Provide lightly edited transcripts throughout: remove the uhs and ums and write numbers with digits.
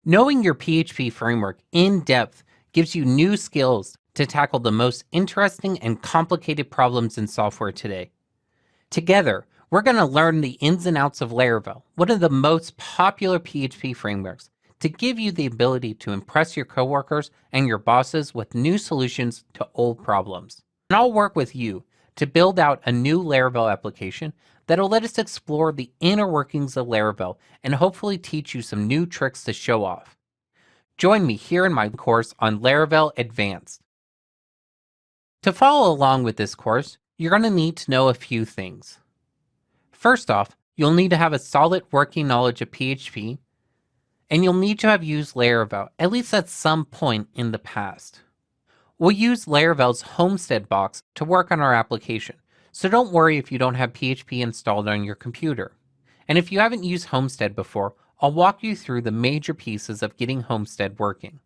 Knowing your PHP framework in depth gives you new skills to tackle the most interesting and complicated problems in software today. Together, we're going to learn the ins and outs of Laravel, one of the most popular PHP frameworks, to give you the ability to impress your coworkers and your bosses with new solutions to old problems. And I'll work with you to build out a new Laravel application that'll let us explore the inner workings of Laravel and hopefully teach you some new tricks to show off. Join me here in my course on Laravel Advanced. To follow along with this course, you're going to need to know a few things. First off, you'll need to have a solid working knowledge of PHP, and you'll need to have used Laravel, at least at some point in the past. We'll use Laravel's Homestead box to work on our application, so don't worry if you don't have PHP installed on your computer. And if you haven't used Homestead before, I'll walk you through the major pieces of getting Homestead working.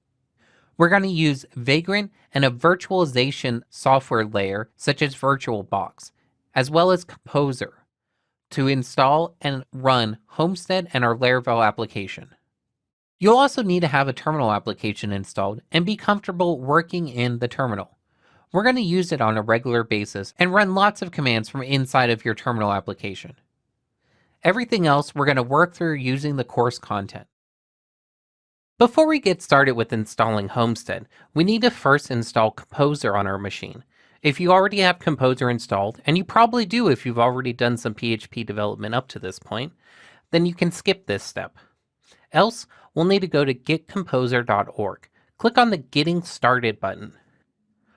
We're going to use Vagrant and a virtualization software layer such as VirtualBox, as well as Composer, to install and run Homestead and our Laravel application. You'll also need to have a terminal application installed and be comfortable working in the terminal. We're going to use it on a regular basis and run lots of commands from inside of your terminal application. Everything else we're going to work through using the course content. Before we get started with installing Homestead, we need to first install Composer on our machine. If you already have Composer installed, and you probably do if you've already done some PHP development up to this point, then you can skip this step. Else, we'll need to go to getcomposer.org. Click on the Getting Started button.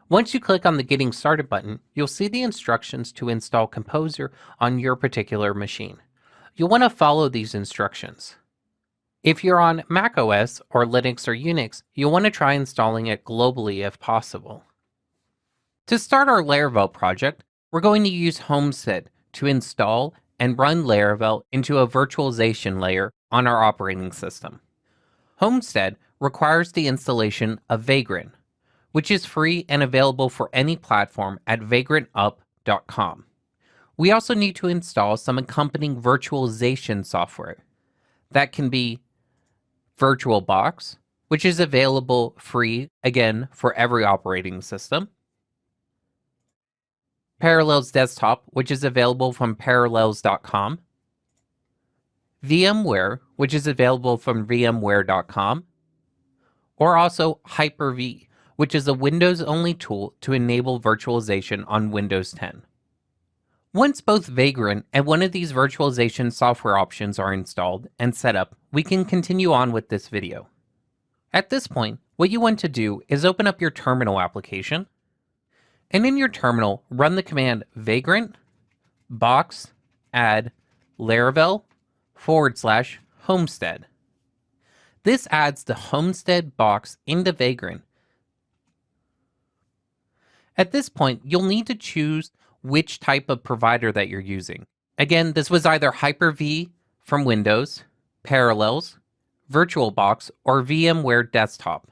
Once you click on the Getting Started button, you'll see the instructions to install Composer on your particular machine. You'll want to follow these instructions. If you're on macOS or Linux or Unix, you'll want to try installing it globally if possible. To start our Laravel project, we're going to use Homestead to install and run Laravel into a virtualization layer on our operating system. Homestead requires the installation of Vagrant, which is free and available for any platform at vagrantup.com. We also need to install some accompanying virtualization software. That can be VirtualBox, which is available free, again, for every operating system. Parallels Desktop, which is available from parallels.com. VMware, which is available from vmware.com. Or also Hyper-V, which is a Windows-only tool to enable virtualization on Windows 10. Once both Vagrant and one of these virtualization software options are installed and set up, we can continue on with this video. At this point, what you want to do is open up your terminal application, and in your terminal, run the command vagrant box add Laravel /homestead. This adds the Homestead box into Vagrant. At this point, you'll need to choose which type of provider that you're using. Again, this was either Hyper-V from Windows, Parallels, VirtualBox, or VMware Desktop.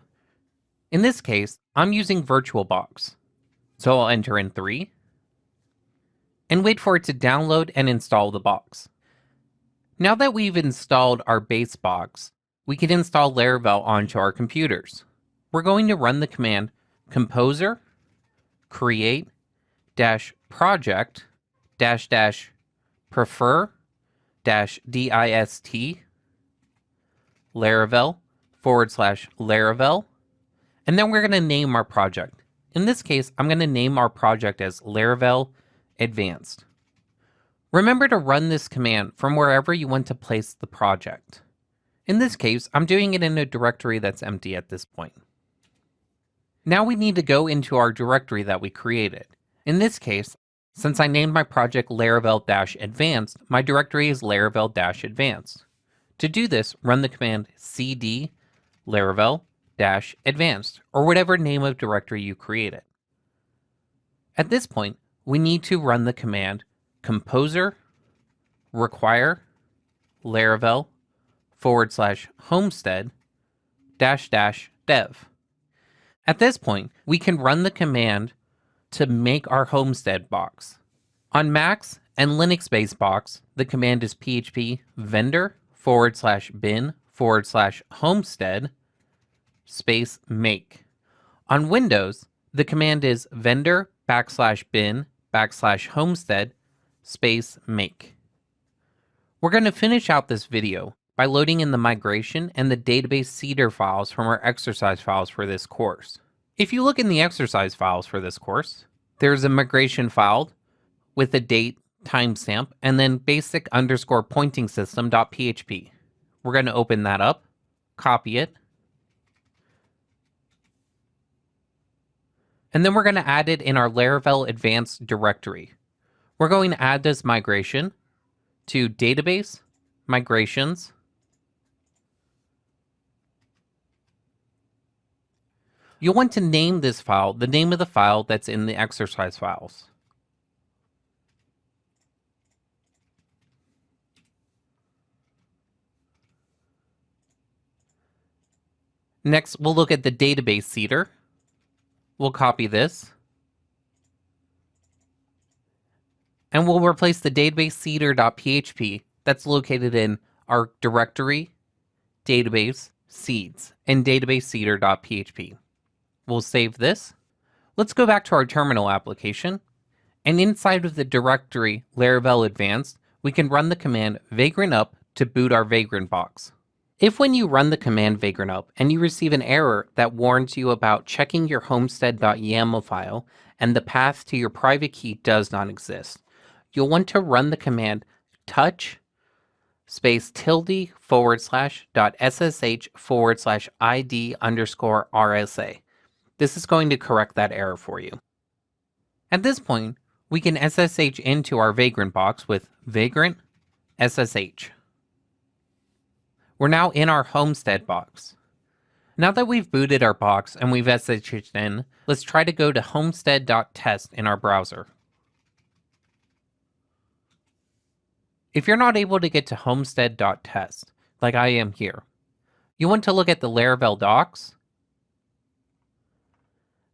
In this case, I'm using VirtualBox. So I'll enter in 3 and wait for it to download and install the box. Now that we've installed our base box, we can install Laravel onto our computers. We're going to run the command composer create -project -prefer -dist Laravel /Laravel, and then we're going to name our project. In this case, I'm going to name our project as Laravel Advanced. Remember to run this command from wherever you want to place the project. In this case, I'm doing it in a directory that's empty at this point. Now we need to go into our directory that we created. In this case, since I named my project Laravel-Advanced, my directory is Laravel-Advanced. To do this, run the command cd Laravel-Advanced, or whatever name of directory you created. At this point, we need to run the command composer require Laravel /homestead -dev. At this point, we can run the command to make our Homestead box. On Macs and Linux-based box, the command is php vendor /bin vendor/homestead space make. On Windows, the command is vendor/bin/homestead space make. We're going to finish out this video by loading in the migration and the database seeder files from our exercise files for this course. If you look in the exercise files for this course, there's a migration file with a date, timestamp, and then basic_pointing_system.php. We're going to open that up, copy it, and then we're going to add it in our Laravel Advanced directory. We're going to add this migration to Database, Migrations, you'll want to name this file the name of the file that's in the exercise files. Next, we'll look at the database seeder. We'll copy this. And we'll replace the database seeder.php that's located in our directory, database, seeds, and database seeder.php. We'll save this. Let's go back to our terminal application. And inside of the directory Laravel Advanced, we can run the command vagrant up to boot our vagrant box. If when you run the command vagrant up and you receive an error that warns you about checking your homestead.yaml file and the path to your private key does not exist, you'll want to run the command touch space tilde /ssh/id_RSA. This is going to correct that error for you. At this point, we can SSH into our vagrant box with vagrant SSH. We're now in our Homestead box. Now that we've booted our box and we've SSH'd in, let's try to go to homestead.test in our browser. If you're not able to get to homestead.test, like I am here, you want to look at the Laravel docs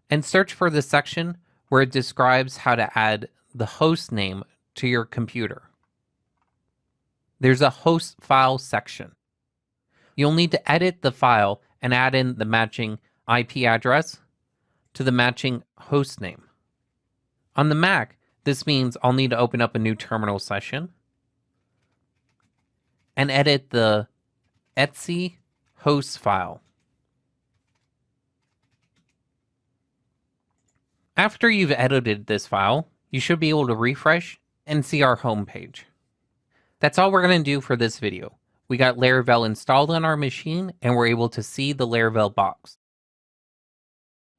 and search for the section where it describes how to add the host name to your computer. There's a host file section. You'll need to edit the file and add in the matching IP address to the matching host name. On the Mac, this means I'll need to open up a new terminal session and edit the etc host file. After you've edited this file, you should be able to refresh and see our home page. That's all we're going to do for this video. We got Laravel installed on our machine and we're able to see the Laravel box.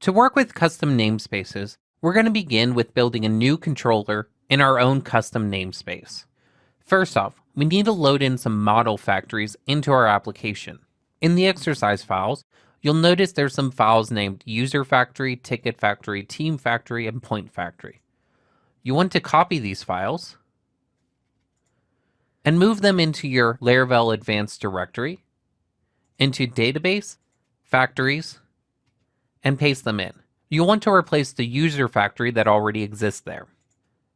To work with custom namespaces, we're going to begin with building a new controller in our own custom namespace. First off, we need to load in some model factories into our application. In the exercise files, you'll notice there's some files named user factory, ticket factory, team factory, and point factory. You want to copy these files and move them into your Laravel Advanced directory, into Database, Factories, and paste them in. You'll want to replace the user factory that already exists there.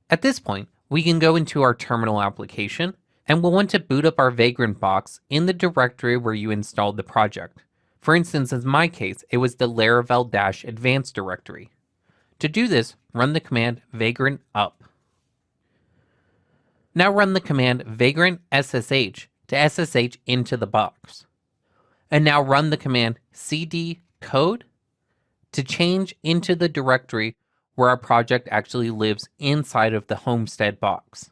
At this point, we can go into our terminal application, and we'll want to boot up our vagrant box in the directory where you installed the project. For instance, in my case, it was the Laravel-Advanced directory. To do this, run the command vagrant up. Now run the command vagrant SSH to SSH into the box. And now run the command cd code to change into the directory where our project actually lives inside of the Homestead box.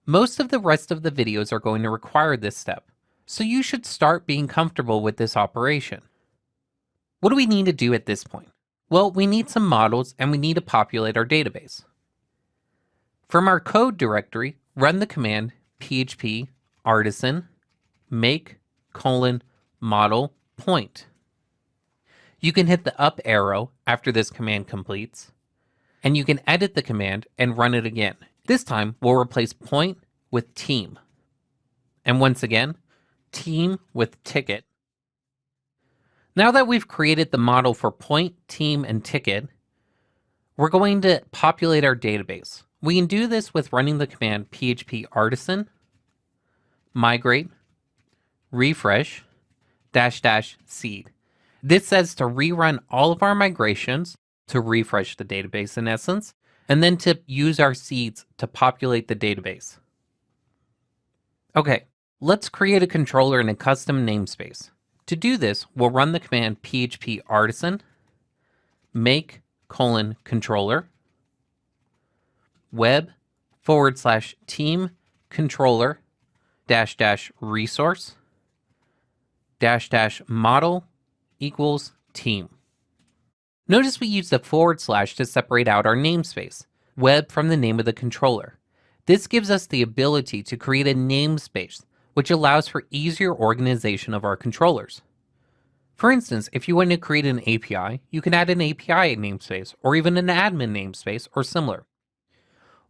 Most of the rest of the videos are going to require this step, so you should start being comfortable with this operation. What do we need to do at this point? Well, we need some models and we need to populate our database. From our code directory, run the command php artisan make:model point. You can hit the up arrow after this command completes, and you can edit the command and run it again. This time, we'll replace point with team. And once again, team with ticket. Now that we've created the model for point, team, and ticket, we're going to populate our database. We can do this with running the command php artisan migrate refresh --seed. This says to rerun all of our migrations, to refresh the database in essence, and then to use our seeds to populate the database. Okay, let's create a controller in a custom namespace. To do this, we'll run the command php artisan make controller web /team controller --resource --model equals team. Notice we use the / to separate out our namespace, web from the name of the controller. This gives us the ability to create a namespace, which allows for easier organization of our controllers. For instance, if you want to create an API, you can add an API namespace, or even an admin namespace, or similar.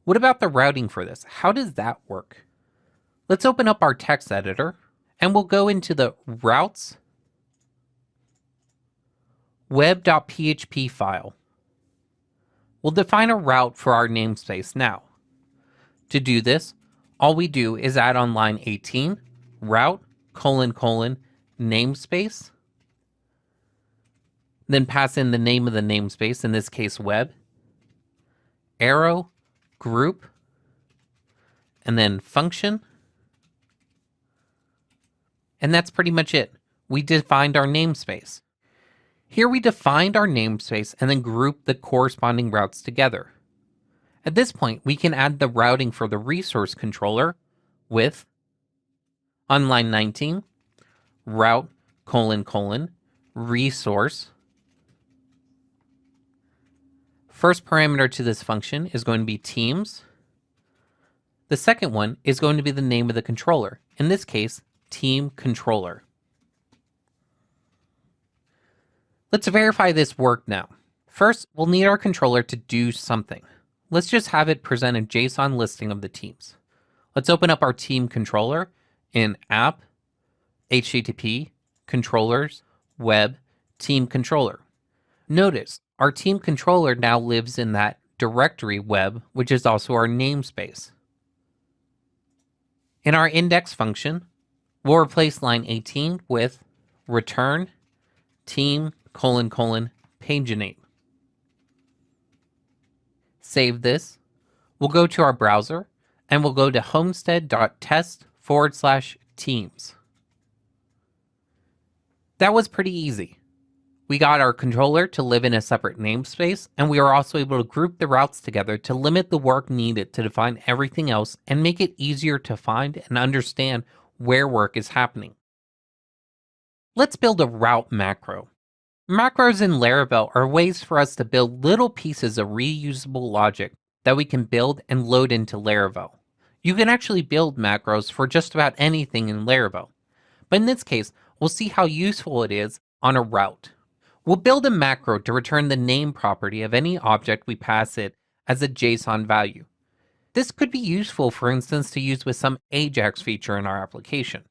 What about the routing for this? How does that work? Let's open up our text editor, and we'll go into the routes web.php file. We'll define a route for our namespace now. To do this, all we do is add on line 18, route, namespace, then pass in the name of the namespace, in this case web, arrow, group, and then function. And that's pretty much it. We defined our namespace. Here we defined our namespace and then grouped the corresponding routes together. At this point, we can add the routing for the resource controller with, on line 19, route, resource. First parameter to this function is going to be teams. The second one is going to be the name of the controller. In this case, team controller. Let's verify this worked now. First, we'll need our controller to do something. Let's just have it present a JSON listing of the teams. Let's open up our team controller in app, http, controllers, web, team controller. Notice our team controller now lives in that directory web, which is also our namespace. In our index function, we'll replace line 18 with return team : paginate. Save this. We'll go to our browser and we'll go to homestead.test/teams. That was pretty easy. We got our controller to live in a separate namespace, and we are also able to group the routes together to limit the work needed to define everything else and make it easier to find and understand where work is happening. Let's build a route macro. Macros in Laravel are ways for us to build little pieces of reusable logic that we can build and load into Laravel. You can actually build macros for just about anything in Laravel, but in this case, we'll see how useful it is on a route. We'll build a macro to return the name property of any object we pass it as a JSON value. This could be useful, for instance, to use with some AJAX feature in our application.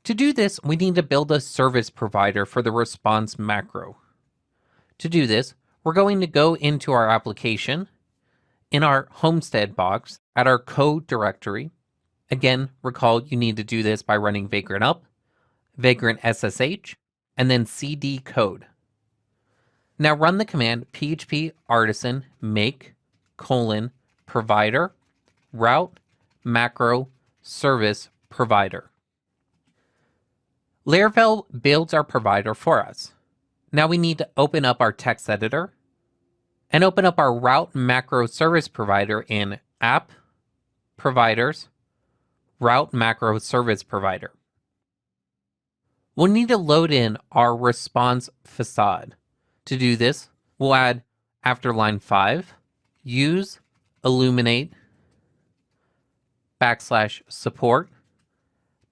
To do this, we need to build a service provider for the response macro. To do this, we're going to go into our application, in our Homestead box, at our code directory. Again, recall you need to do this by running vagrant up, vagrant ssh, and then cd code. Now run the command php artisan make provider route macro service provider. Laravel builds our provider for us. Now we need to open up our text editor and open up our route macro service provider in app providers route macro service provider. We'll need to load in our response facade. To do this, we'll add, after line 5, use illuminate /support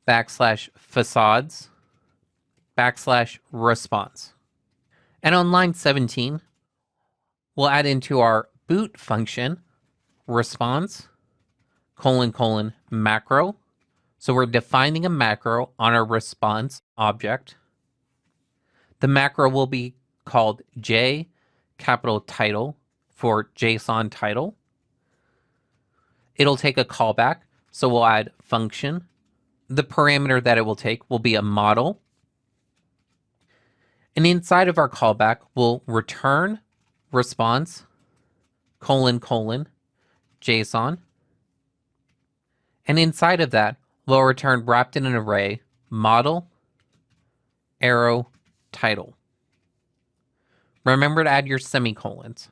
/facades /response. And on line 17, we'll add into our boot function response macro. So we're defining a macro on our response object. The macro will be called J capital title for JSON title. It'll take a callback, so we'll add function. The parameter that it will take will be a model, And inside of our callback, we'll return response ::JSON. And inside of that, we'll return wrapped in an array model arrow title. Remember to add your semicolons.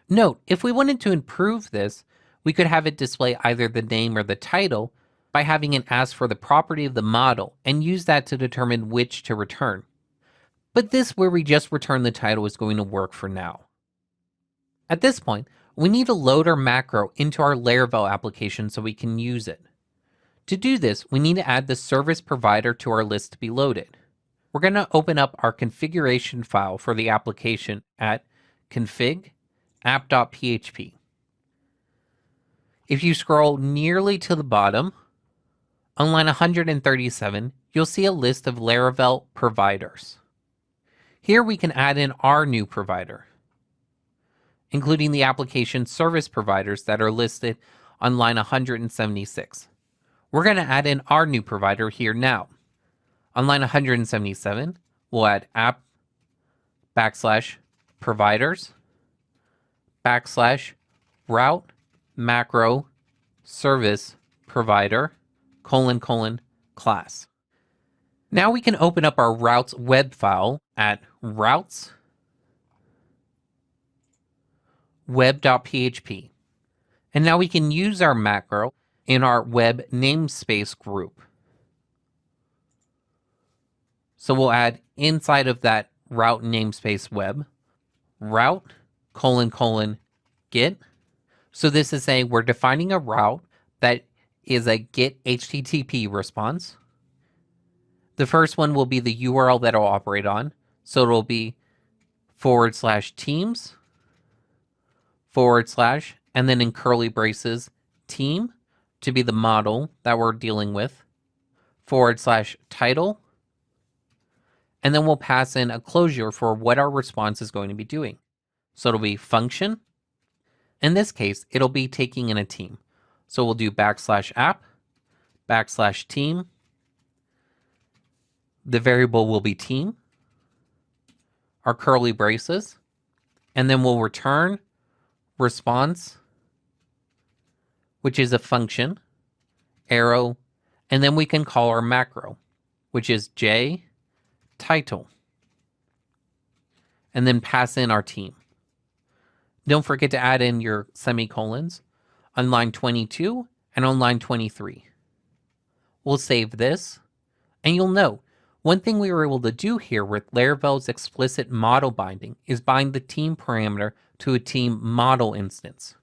Note, if we wanted to improve this, we could have it display either the name or the title by having it ask for the property of the model and use that to determine which to return. But this where we just return the title is going to work for now. At this point, we need to load our macro into our Laravel application so we can use it. To do this, we need to add the service provider to our list to be loaded. We're going to open up our configuration file for the application at config app.php. If you scroll nearly to the bottom, on line 137, you'll see a list of Laravel providers. Here we can add in our new provider, including the application service providers that are listed on line 176. We're going to add in our new provider here now. On line 177, we'll add app \providers \route macro service provider : class. Now we can open up our routes web file at routes web.php. And now we can use our macro in our web namespace group. So we'll add inside of that route namespace web, route : get. So this is saying we're defining a route that is a get HTTP response. The first one will be the URL that it'll operate on. So it'll be /teams/ and then in curly braces, team to be the model that we're dealing with, /title. And then we'll pass in a closure for what our response is going to be doing. So it'll be function. In this case, it'll be taking in a team. So we'll do \app \team. The variable will be team, our curly braces, and then we'll return response, which is a function, arrow, and then we can call our macro, which is title, and then pass in our team. Don't forget to add in your semicolons on line 22 and on line 23. We'll save this, and you'll know one thing we were able to do here with Laravel's explicit model binding is bind the team parameter to a team model instance.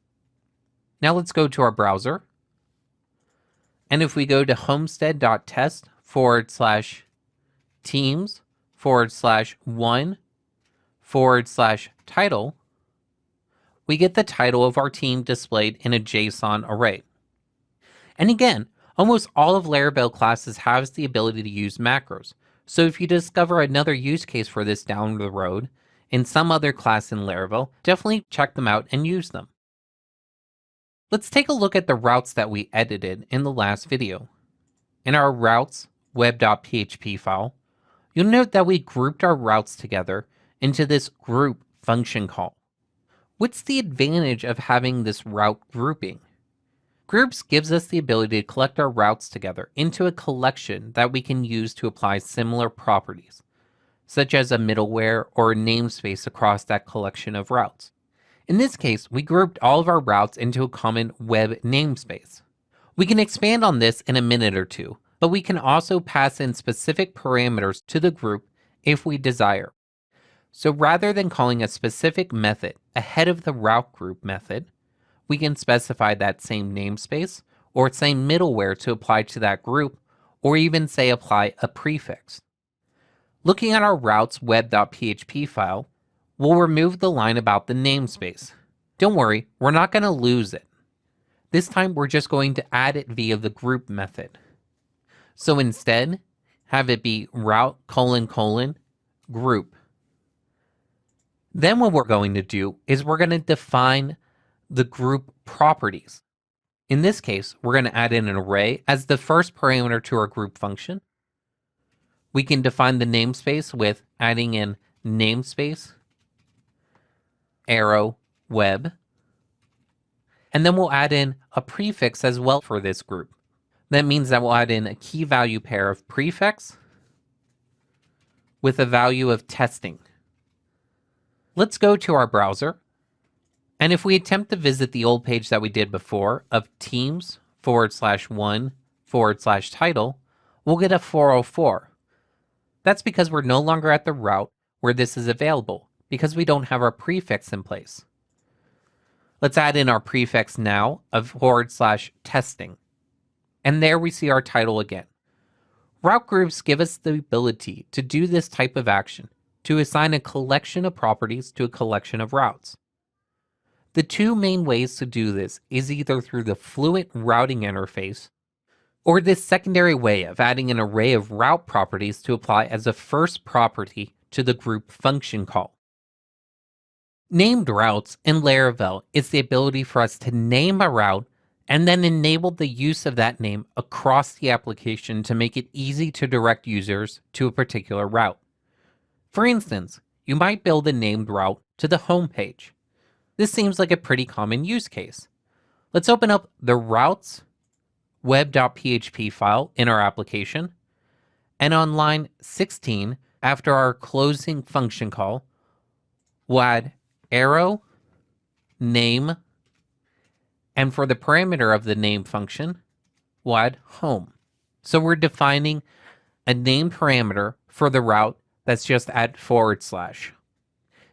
Now let's go to our browser. And if we go to homestead.test /teams /1 /title, we get the title of our team displayed in a JSON array. And again, almost all of Laravel classes has the ability to use macros. So if you discover another use case for this down the road in some other class in Laravel, definitely check them out and use them. Let's take a look at the routes that we edited in the last video. In our routes web.php file, you'll note that we grouped our routes together into this group function call. What's the advantage of having this route grouping? Groups gives us the ability to collect our routes together into a collection that we can use to apply similar properties, such as a middleware or a namespace across that collection of routes. In this case, we grouped all of our routes into a common web namespace. We can expand on this in a minute or two, but we can also pass in specific parameters to the group if we desire. So rather than calling a specific method ahead of the route group method, we can specify that same namespace or same middleware to apply to that group, or even say apply a prefix. Looking at our routes web.php file, we'll remove the line about the namespace. Don't worry, we're not going to lose it. This time we're just going to add it via the group method. So instead, have it be route : group. Then what we're going to do is we're going to define the group properties. In this case, we're going to add in an array as the first parameter to our group function. We can define the namespace with adding in namespace, arrow, web, and then we'll add in a prefix as well for this group. That means that we'll add in a key value pair of prefix with a value of testing. Let's go to our browser. And if we attempt to visit the old page that we did before of teams/1/title, we'll get a 404. That's because we're no longer at the route where this is available because we don't have our prefix in place. Let's add in our prefix now of /testing. And there we see our title again. Route groups give us the ability to do this type of action, to assign a collection of properties to a collection of routes. The two main ways to do this is either through the Fluent routing interface or this secondary way of adding an array of route properties to apply as a first property to the group function call. Named routes in Laravel is the ability for us to name a route and then enable the use of that name across the application to make it easy to direct users to a particular route. For instance, you might build a named route to the home page. This seems like a pretty common use case. Let's open up the routes web.php file in our application, and on line 16, after our closing function call, we'll add arrow, name, and for the parameter of the name function, we'll add home. So we're defining a name parameter for the route that's just at /.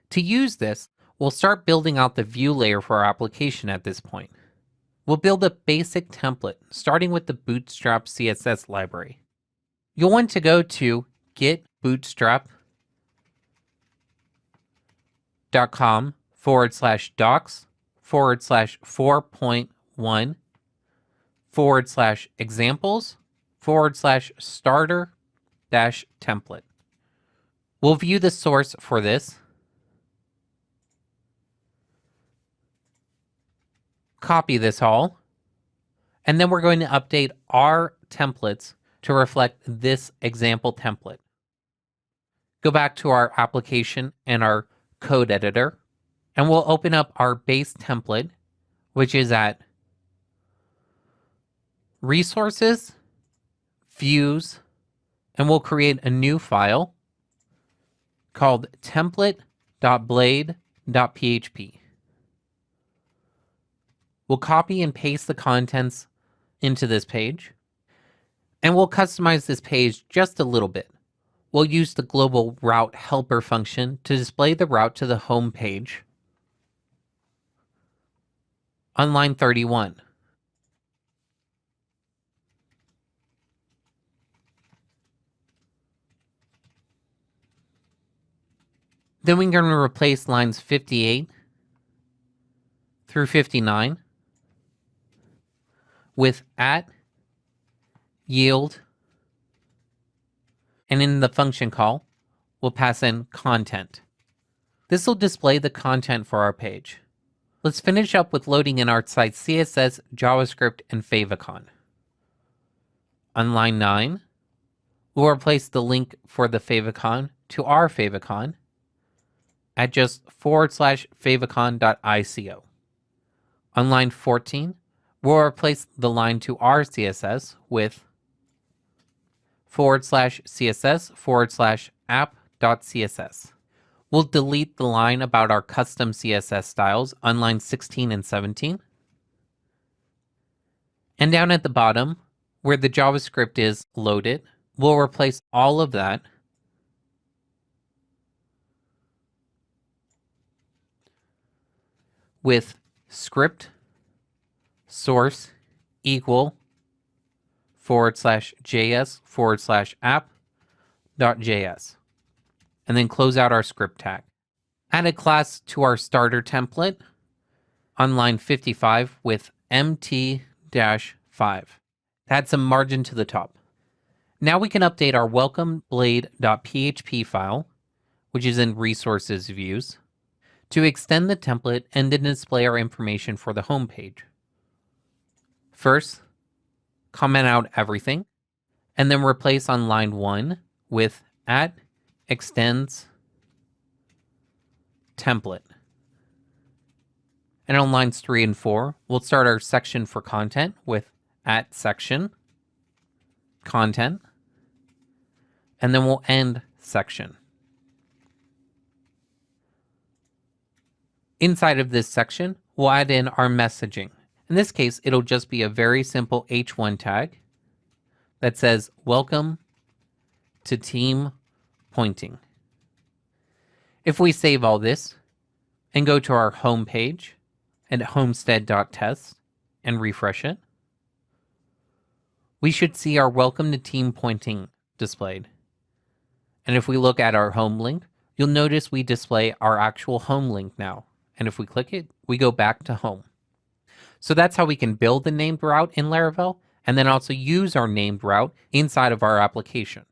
To use this, we'll start building out the view layer for our application at this point. We'll build a basic template, starting with the Bootstrap CSS library. You'll want to go to git bootstrap.com/docs/4.1/examples/starter-template. We'll view the source for this. Copy this all, and then we're going to update our templates to reflect this example template. Go back to our application and our code editor, and we'll open up our base template, which is at resources, views, and we'll create a new file called template.blade.php. We'll copy and paste the contents into this page, and we'll customize this page just a little bit. We'll use the global route helper function to display the route to the home page on line 31. Then we're going to replace lines 58 through 59 with @yield, and in the function call, we'll pass in content. This will display the content for our page. Let's finish up with loading in our site CSS, JavaScript, and favicon. On line 9, we'll replace the link for the favicon to our favicon at just /favicon.ico. On line 14, we'll replace the line to our CSS with /CSS/app.css. We'll delete the line about our custom CSS styles on line 16 and 17. And down at the bottom, where the JavaScript is loaded, we'll replace all of that with script source equal /js/app.js, and then close out our script tag. Add a class to our starter template on line 55 with mt-5. Add some margin to the top. Now we can update our welcome blade.php file, which is in resources views, to extend the template and then display our information for the home page. First, comment out everything, and then replace on line 1 with @extends template. And on lines 3 and 4, we'll start our section for content with @section content, and then we'll end section. Inside of this section, we'll add in our messaging. In this case, it'll just be a very simple H1 tag that says, welcome to team pointing. If we save all this and go to our home page at homestead.test and refresh it, we should see our welcome to team pointing displayed. And if we look at our home link, you'll notice we display our actual home link now. And if we click it, we go back to home. So that's how we can build the named route in Laravel and then also use our named route inside of our application.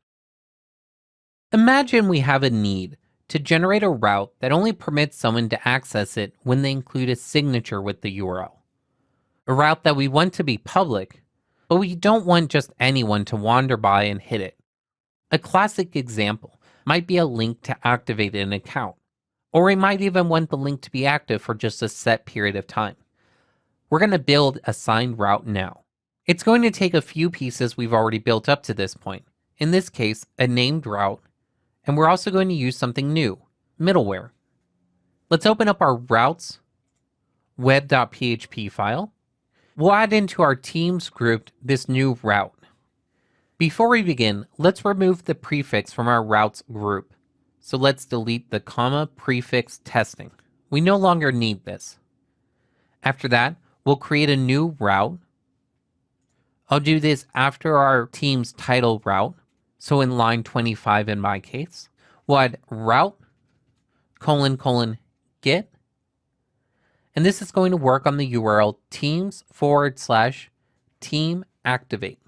Imagine we have a need to generate a route that only permits someone to access it when they include a signature with the URL. A route that we want to be public, but we don't want just anyone to wander by and hit it. A classic example might be a link to activate an account, or we might even want the link to be active for just a set period of time. We're going to build a signed route now. It's going to take a few pieces we've already built up to this point. In this case, a named route, and we're also going to use something new, middleware. Let's open up our routes web.php file. We'll add into our teams group this new route. Before we begin, let's remove the prefix from our routes group. So let's delete the comma prefix testing. We no longer need this. After that, we'll create a new route. I'll do this after our team's title route. So in line 25 in my case, we'll add route : get. And this is going to work on the URL teams/team activate.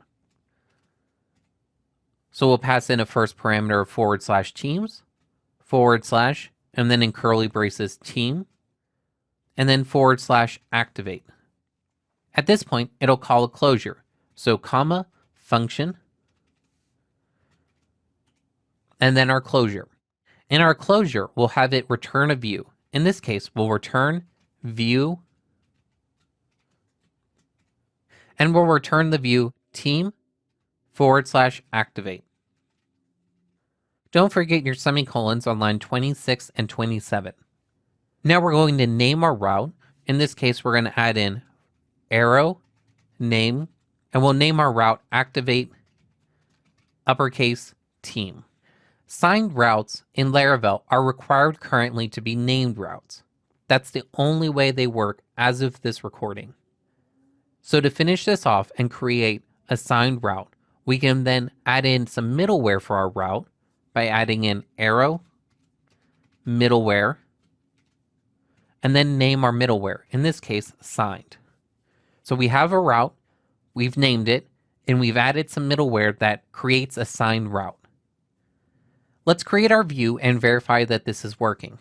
So we'll pass in a first parameter of /teams, / and then in curly braces team, and then /activate. At this point, it'll call a closure. So comma function, and then our closure. In our closure, we'll have it return a view. In this case, we'll return view, and we'll return the view team /activate. Don't forget your semicolons on line 26 and 27. Now we're going to name our route. In this case, we're going to add in arrow name, and we'll name our route activate uppercase team. Signed routes in Laravel are required currently to be named routes. That's the only way they work as of this recording. So to finish this off and create a signed route, we can then add in some middleware for our route by adding in arrow middleware, and then name our middleware, in this case, signed. So we have a route, we've named it, and we've added some middleware that creates a signed route. Let's create our view and verify that this is working.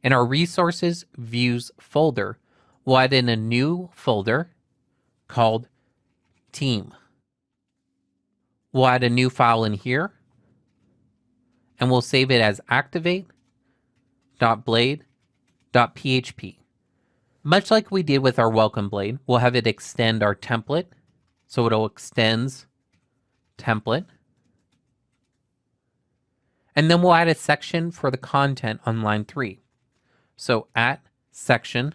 In our resources views folder, we'll add in a new folder called team. We'll add a new file in here, and we'll save it as activate.blade.php. Much like we did with our welcome blade, we'll have it extend our template. So it'll extends template. And then we'll add a section for the content on line 3. So @section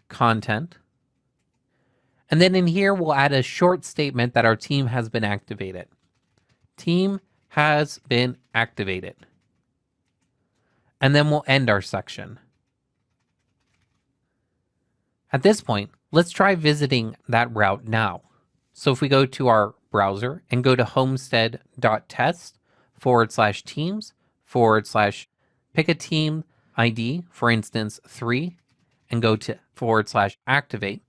content. And then in here, we'll add a short statement that our team has been activated. Team has been activated. And then we'll end our section. At this point, let's try visiting that route now. So if we go to our browser and go to homestead.test/teams/ pick a team ID, for instance, 3, and go to /activate,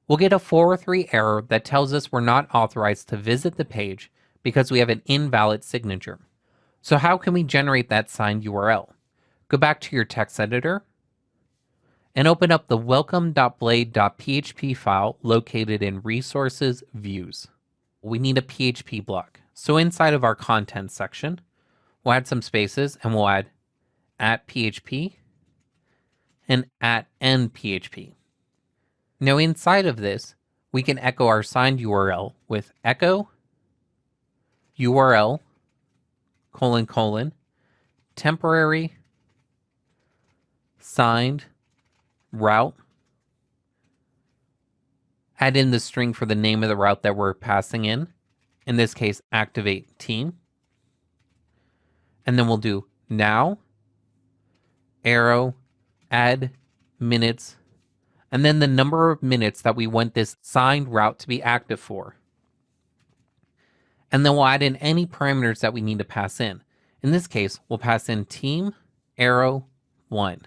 we'll get a 403 error that tells us we're not authorized to visit the page because we have an invalid signature. So how can we generate that signed URL? Go back to your text editor and open up the welcome.blade.php file located in Resources Views. we need a PHP block. So inside of our content section, we'll add some spaces and we'll add @PHP and @endPHP. Now inside of this, we can echo our signed URL with echo URL : temporary signed route. Add in the string for the name of the route that we're passing in this case, activate team. And then we'll do now, arrow, add minutes, and then the number of minutes that we want this signed route to be active for. And then we'll add in any parameters that we need to pass in. In this case, we'll pass in team arrow 1.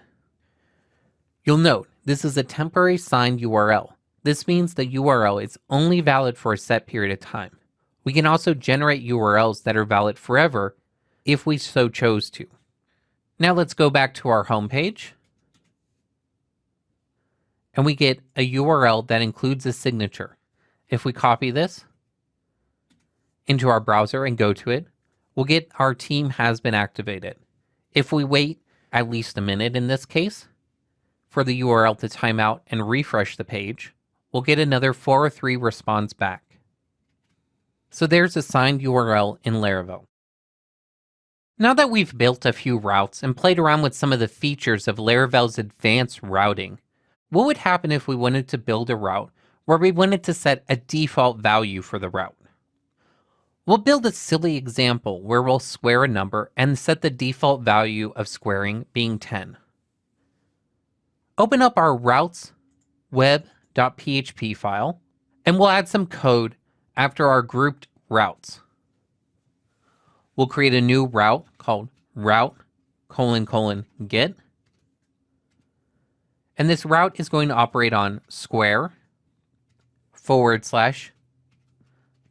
You'll note this is a temporary signed URL. This means the URL is only valid for a set period of time. We can also generate URLs that are valid forever if we so chose to. Now let's go back to our home page. And we get a URL that includes a signature. If we copy this into our browser and go to it, we'll get our team has been activated. If we wait at least a minute in this case for the URL to time out and refresh the page, we'll get another 403 response back. So there's a signed URL in Laravel. Now that we've built a few routes and played around with some of the features of Laravel's advanced routing, what would happen if we wanted to build a route where we wanted to set a default value for the route? We'll build a silly example where we'll square a number and set the default value of squaring being 10. Open up our routes web.php file, and we'll add some code after our grouped routes. We'll create a new route called route : get. And this route is going to operate on square /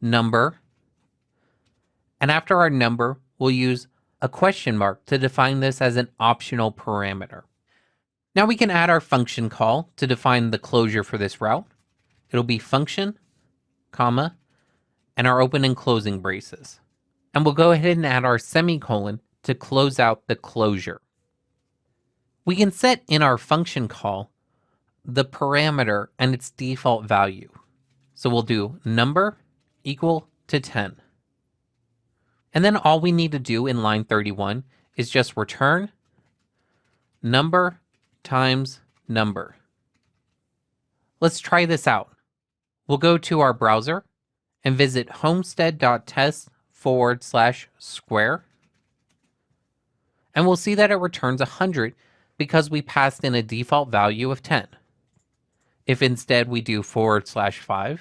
number. And after our number, we'll use a question mark to define this as an optional parameter. Now we can add our function call to define the closure for this route. It'll be function, comma, and our open and closing braces. And we'll go ahead and add our semicolon to close out the closure. We can set in our function call the parameter and its default value. So we'll do number equal to 10. And then all we need to do in line 31 is just return number times number. Let's try this out. We'll go to our browser and visit homestead.test/square. And we'll see that it returns 100 because we passed in a default value of 10. If instead we do /5,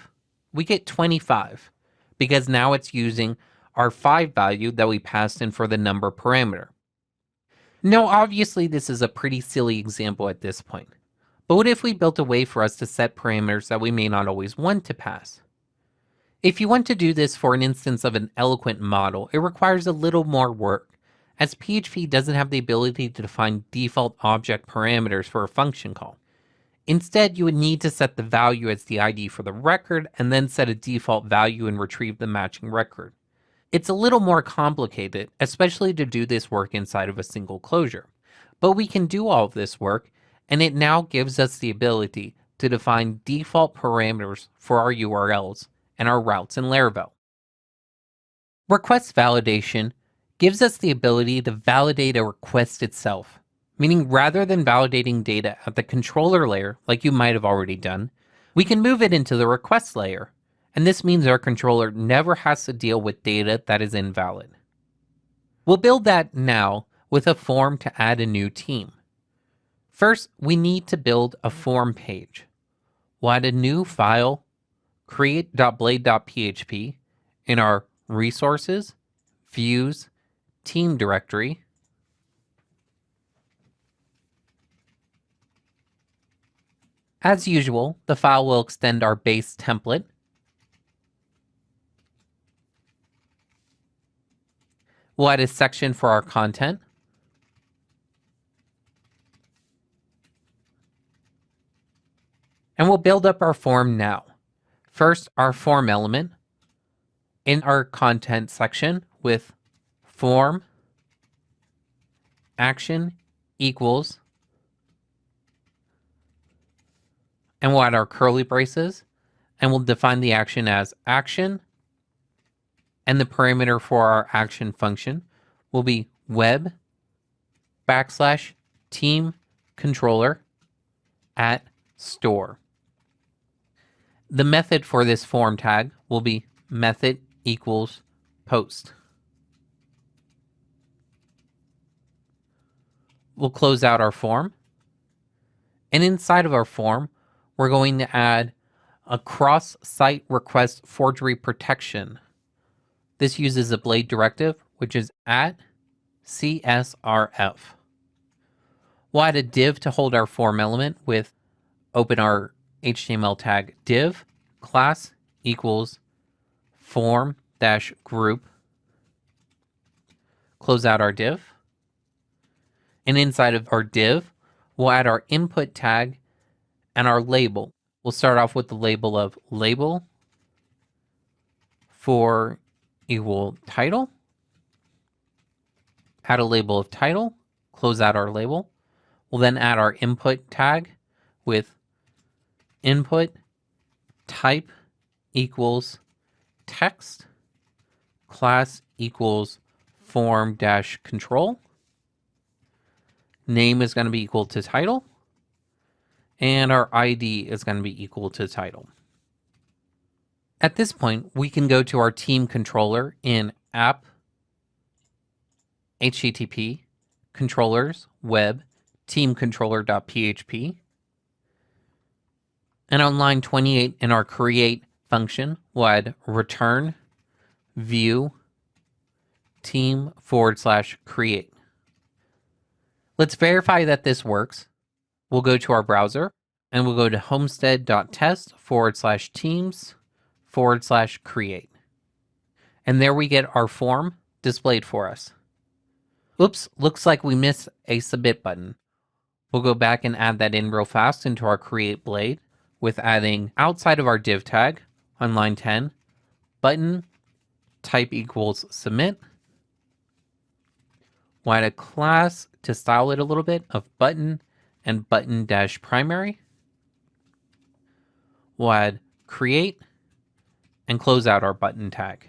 we get 25 because now it's using our 5 value that we passed in for the number parameter. Now, obviously, this is a pretty silly example at this point. But what if we built a way for us to set parameters that we may not always want to pass? If you want to do this for an instance of an eloquent model, it requires a little more work, as PHP doesn't have the ability to define default object parameters for a function call. Instead, you would need to set the value as the ID for the record and then set a default value and retrieve the matching record. It's a little more complicated, especially to do this work inside of a single closure. But we can do all of this work, and it now gives us the ability to define default parameters for our URLs and our routes in Laravel. Request validation gives us the ability to validate a request itself, meaning rather than validating data at the controller layer like you might have already done, we can move it into the request layer. And this means our controller never has to deal with data that is invalid. We'll build that now with a form to add a new team. First, we need to build a form page. We'll add a new file, create.blade.php, in our resources, views, team directory. As usual, the file will extend our base template. We'll add a section for our content. And we'll build up our form now. First, our form element. in our content section with form action equals, and we'll add our curly braces, and we'll define the action as action, and the parameter for our action function will be web / team controller at store. The method for this form tag will be method equals post. We'll close out our form. And inside of our form, we're going to add a cross-site request forgery protection. This uses a blade directive, which is at CSRF. We'll add a div to hold our form element with open our HTML tag div class equals form-group. Close out our div. And inside of our div, we'll add our input tag and our label. We'll start off with the label of label for equal title. Add a label of title. Close out our label. We'll then add our input tag with input type equals text, class equals form-control. Name is going to be equal to title, and our ID is going to be equal to title. At this point, we can go to our team controller in app, HTTP, controllers, web, teamcontroller.php. And on line 28 in our create function, we'll add return view team /create. Let's verify that this works. We'll go to our browser and we'll go to homestead.test /teams /create. And there we get our form displayed for us. Oops, looks like we missed a submit button. We'll go back and add that in real fast into our create blade with adding outside of our div tag on line 10, button type equals submit. We'll add a class to style it a little bit of button and button-primary. We'll add create and close out our button tag.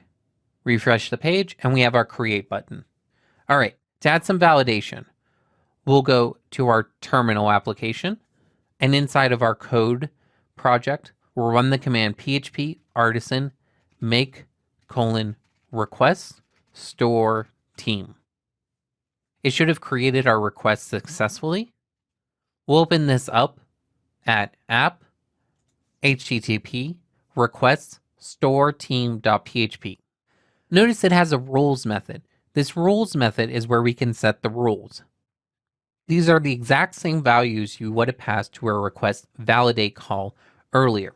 Refresh the page and we have our create button. All right, to add some validation, we'll go to our terminal application, and inside of our code project, we'll run the command php artisan make request store team. It should have created our request successfully. We'll open this up at app http requests store team.php. Notice it has a rules method. This rules method is where we can set the rules. These are the exact same values you would have passed to our request validate call earlier.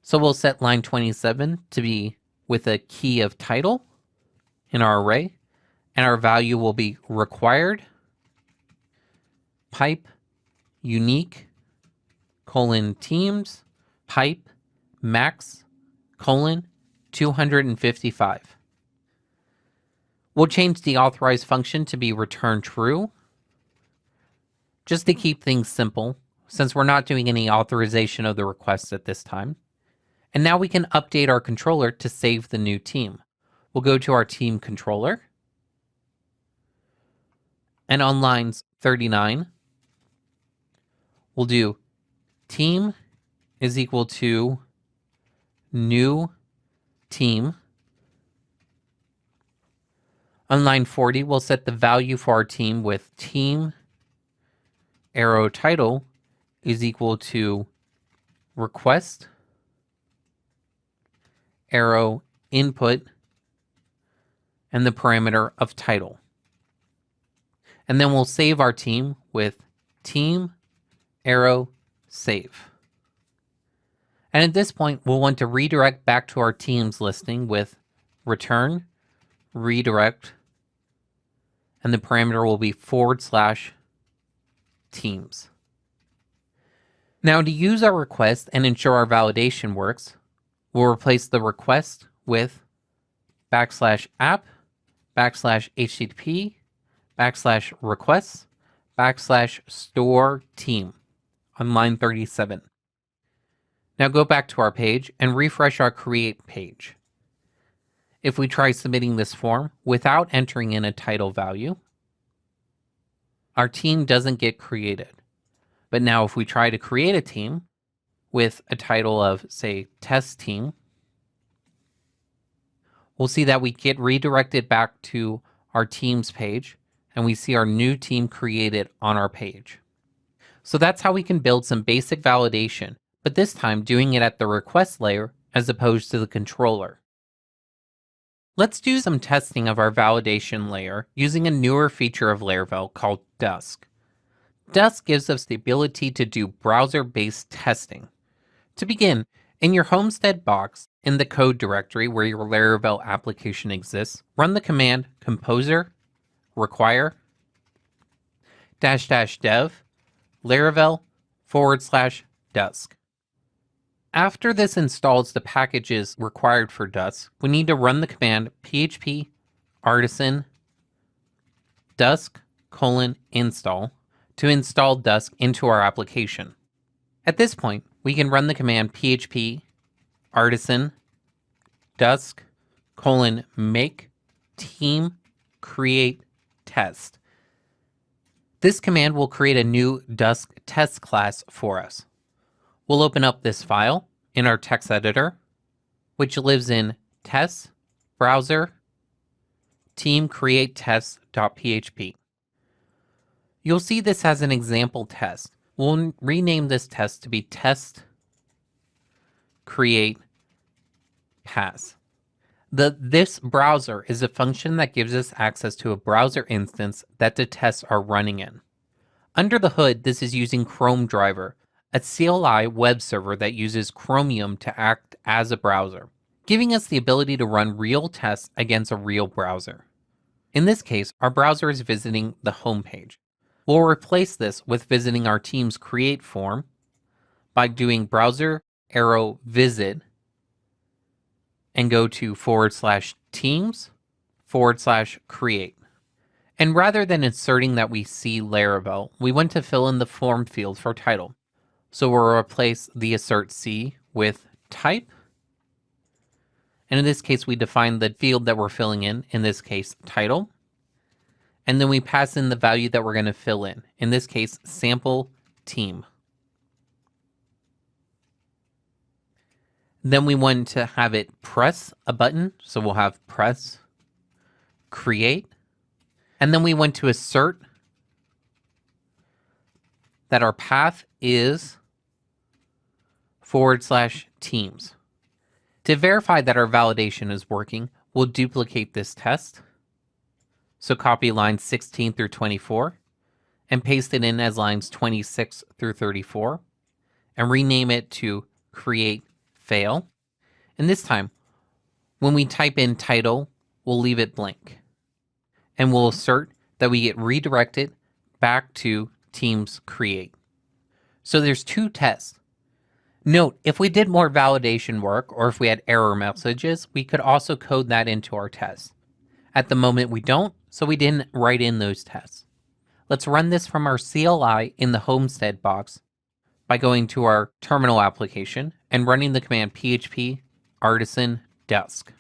So we'll set line 27 to be with a key of title in our array, and our value will be required pipe unique teams pipe max 255. We'll change the authorized function to be return true, just to keep things simple, since we're not doing any authorization of the request at this time. And now we can update our controller to save the new team. We'll go to our team controller, and on lines 39, we'll do team is equal to new team. On line 40, we'll set the value for our team with team arrow title is equal to request arrow input and the parameter of title. And then we'll save our team with team arrow save. And at this point, we'll want to redirect back to our teams listing with return redirect, and the parameter will be /teams. Now, to use our request and ensure our validation works, We'll replace the request with \app \http \requests \store team on line 37. Now go back to our page and refresh our create page. If we try submitting this form without entering in a title value, our team doesn't get created. But now if we try to create a team with a title of, say, test team, we'll see that we get redirected back to our teams page and we see our new team created on our page. So that's how we can build some basic validation, but this time doing it at the request layer as opposed to the controller. Let's do some testing of our validation layer using a newer feature of Laravel called Dusk. Dusk gives us the ability to do browser-based testing. To begin, in your Homestead box, in the code directory where your Laravel application exists, run the command composer require --dev Laravel /dusk. After this installs the packages required for Dusk, we need to run the command php artisan dusk:install to install Dusk into our application. At this point, we can run the command php artisan dusk:make team create test. This command will create a new Dusk test class for us. We'll open up this file in our text editor, which lives in test browser team create test.php. You'll see this has an example test. We'll rename this test to be test create pass. This browser is a function that gives us access to a browser instance that the tests are running in. Under the hood, this is using Chrome driver, a CLI web server that uses Chromium to act as a browser, giving us the ability to run real tests against a real browser. In this case, our browser is visiting the home page. We'll replace this with visiting our team's create form by doing browser arrow visit and go to /teams /create. And rather than inserting that we see Laravel, we want to fill in the form field for title. So we'll replace the assert C with type. And in this case, we define the field that we're filling in this case, title. And then we pass in the value that we're going to fill in this case, sample team. Then we want to have it press a button. So we'll have press create. And then we want to assert that our path is /teams. To verify that our validation is working, we'll duplicate this test. So copy lines 16 through 24 and paste it in as lines 26 through 34 and rename it to create fail. And this time, when we type in title, we'll leave it blank. And we'll assert that we get redirected back to teams create. So there's two tests. Note, if we did more validation work or if we had error messages, we could also code that into our test. At the moment we don't, so we didn't write in those tests. Let's run this from our CLI in the Homestead box by going to our terminal application and running the command php artisan dusk.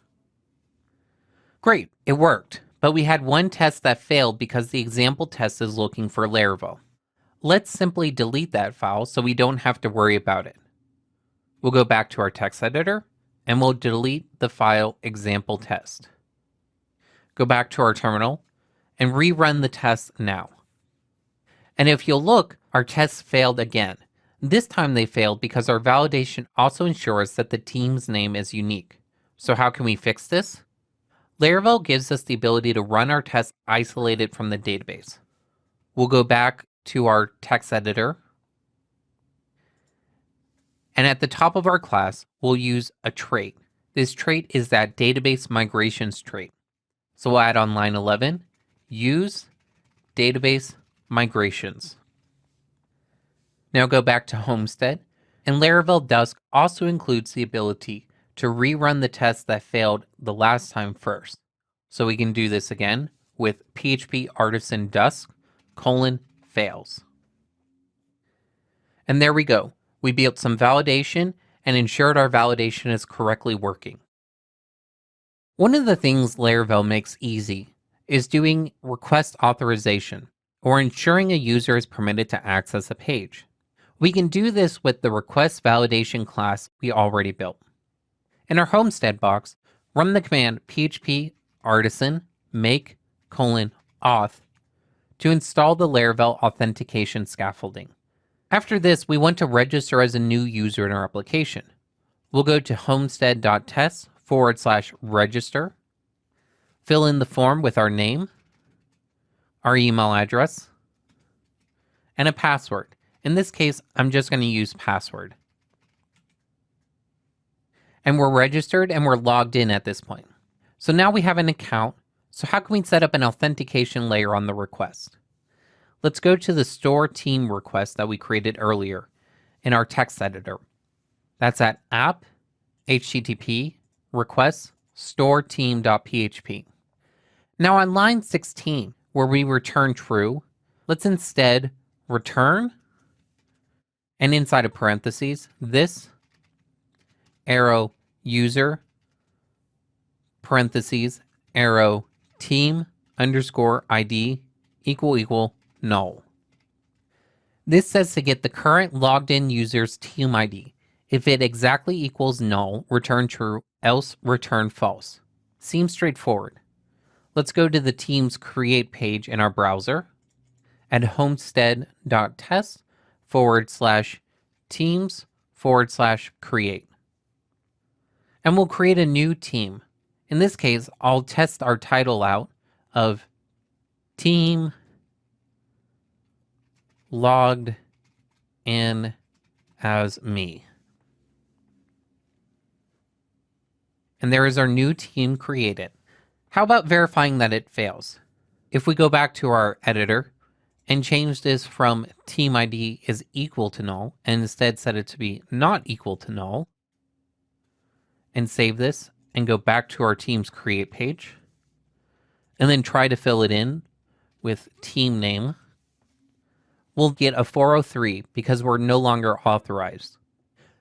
Great, it worked, but we had one test that failed because the example test is looking for Laravel. Let's simply delete that file so we don't have to worry about it. We'll go back to our text editor and we'll delete the file example test. Go back to our terminal and rerun the test now. And if you'll look, our tests failed again. This time they failed because our validation also ensures that the team's name is unique. So how can we fix this? Laravel gives us the ability to run our tests isolated from the database. We'll go back to our text editor. And at the top of our class, we'll use a trait. This trait is that database migrations trait. So we'll add on line 11, use database migrations. Now go back to Homestead, and Laravel Dusk also includes the ability to rerun the test that failed the last time first. So we can do this again with PHP artisan dusk :fails. And there we go. We built some validation and ensured our validation is correctly working. One of the things Laravel makes easy is doing request authorization, or ensuring a user is permitted to access a page. We can do this with the request validation class we already built. In our Homestead box, run the command php artisan make :auth to install the Laravel authentication scaffolding. After this, we want to register as a new user in our application. We'll go to homestead.test/register, fill in the form with our name, our email address, and a password. In this case, I'm just going to use password. And we're registered and we're logged in at this point. So now we have an account. So how can we set up an authentication layer on the request? Let's go to the store team request that we created earlier in our text editor. That's at app http request store team.php. Now on line 16, where we return true, let's instead return, and inside of parentheses, this arrow user parentheses arrow team underscore ID equal null. This says to get the current logged in user's team ID. If it exactly equals null, return true, else return false. Seems straightforward. Let's go to the team's create page in our browser at homestead.test/teams/create. And we'll create a new team. In this case, I'll test our title out of team logged in as me. And there is our new team created. How about verifying that it fails? If we go back to our editor and change this from team ID is equal to null and instead set it to be not equal to null, and save this and go back to our team's create page, and then try to fill it in with team name, we'll get a 403 because we're no longer authorized.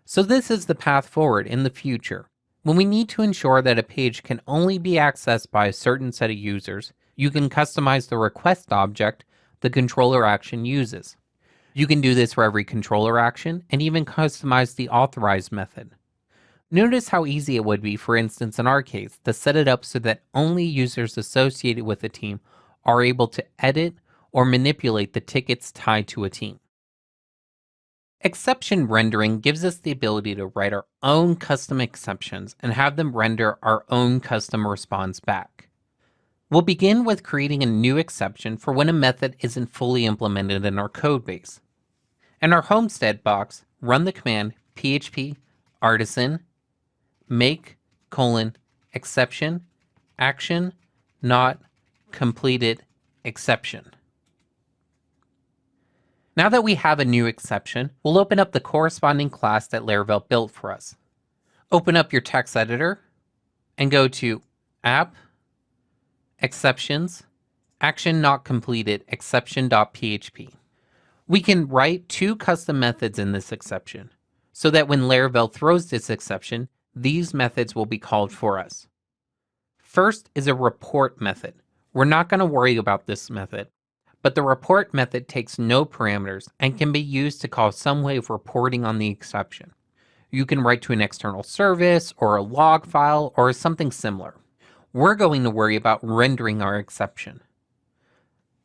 So this is the path forward in the future. When we need to ensure that a page can only be accessed by a certain set of users, you can customize the request object the controller action uses. You can do this for every controller action and even customize the authorize method. Notice how easy it would be, for instance, in our case, to set it up so that only users associated with a team are able to edit or manipulate the tickets tied to a team. Exception rendering gives us the ability to write our own custom exceptions and have them render our own custom response back. We'll begin with creating a new exception for when a method isn't fully implemented in our code base. In our Homestead box, run the command php artisan make :exception action not completed exception. Now that we have a new exception, we'll open up the corresponding class that Laravel built for us. Open up your text editor and go to app exceptions action not completed exception.php. We can write two custom methods in this exception so that when Laravel throws this exception, these methods will be called for us. First is a report method. We're not going to worry about this method, but the report method takes no parameters and can be used to call some way of reporting on the exception. You can write to an external service or a log file or something similar. We're going to worry about rendering our exception.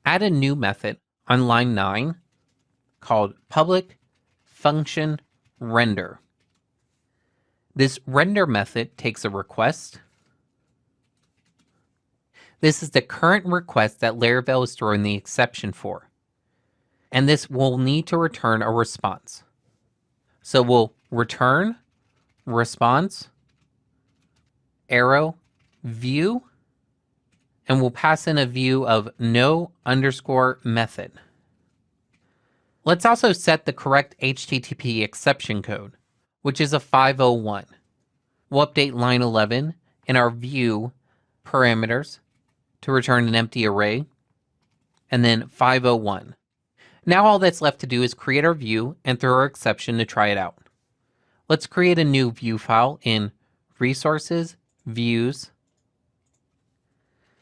Add a new method on line 9 called public function render. This render method takes a request. This is the current request that Laravel is throwing the exception for. And this will need to return a response. So we'll return response arrow view, and we'll pass in a view of no underscore method. Let's also set the correct HTTP exception code, which is a 501. we'll update line 11 in our view parameters to return an empty array, and then 501. Now all that's left to do is create our view and throw our exception to try it out. Let's create a new view file in resources, views.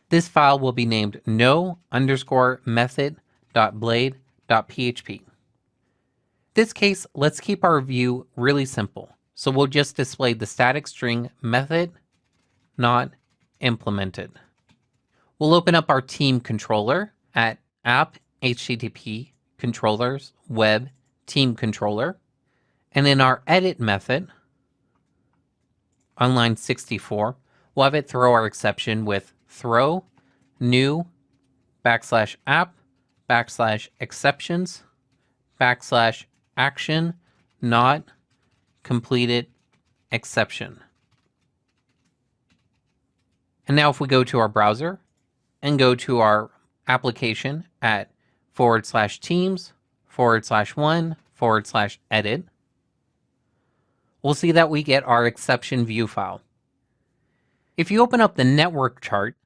This file will be named no_method.blade.php. In this case, let's keep our view really simple. So we'll just display the static string method not implemented. We'll open up our team controller at app http controllers web team controller. And in our edit method, on line 64, we'll have it throw our exception with throw new \app \exceptions \action not completed exception. And now if we go to our browser and go to our application at /teams/1/edit, we'll see that we get our exception view file. If you open up the network chart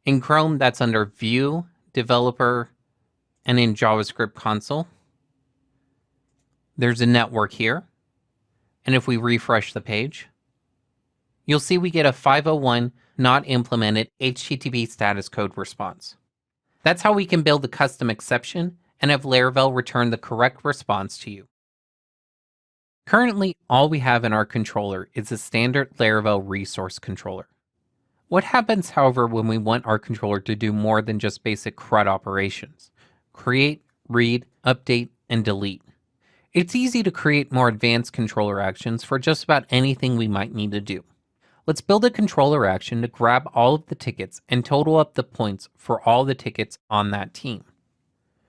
in Chrome, that's under View, Developer, and in JavaScript Console, there's a network here. And if we refresh the page, you'll see we get a 501 not implemented HTTP status code response. That's how we can build a custom exception and have Laravel return the correct response to you. Currently, all we have in our controller is a standard Laravel resource controller. What happens, however, when we want our controller to do more than just basic CRUD operations? Create, read, update, and delete. It's easy to create more advanced controller actions for just about anything we might need to do. Let's build a controller action to grab all of the tickets and total up the points for all the tickets on that team.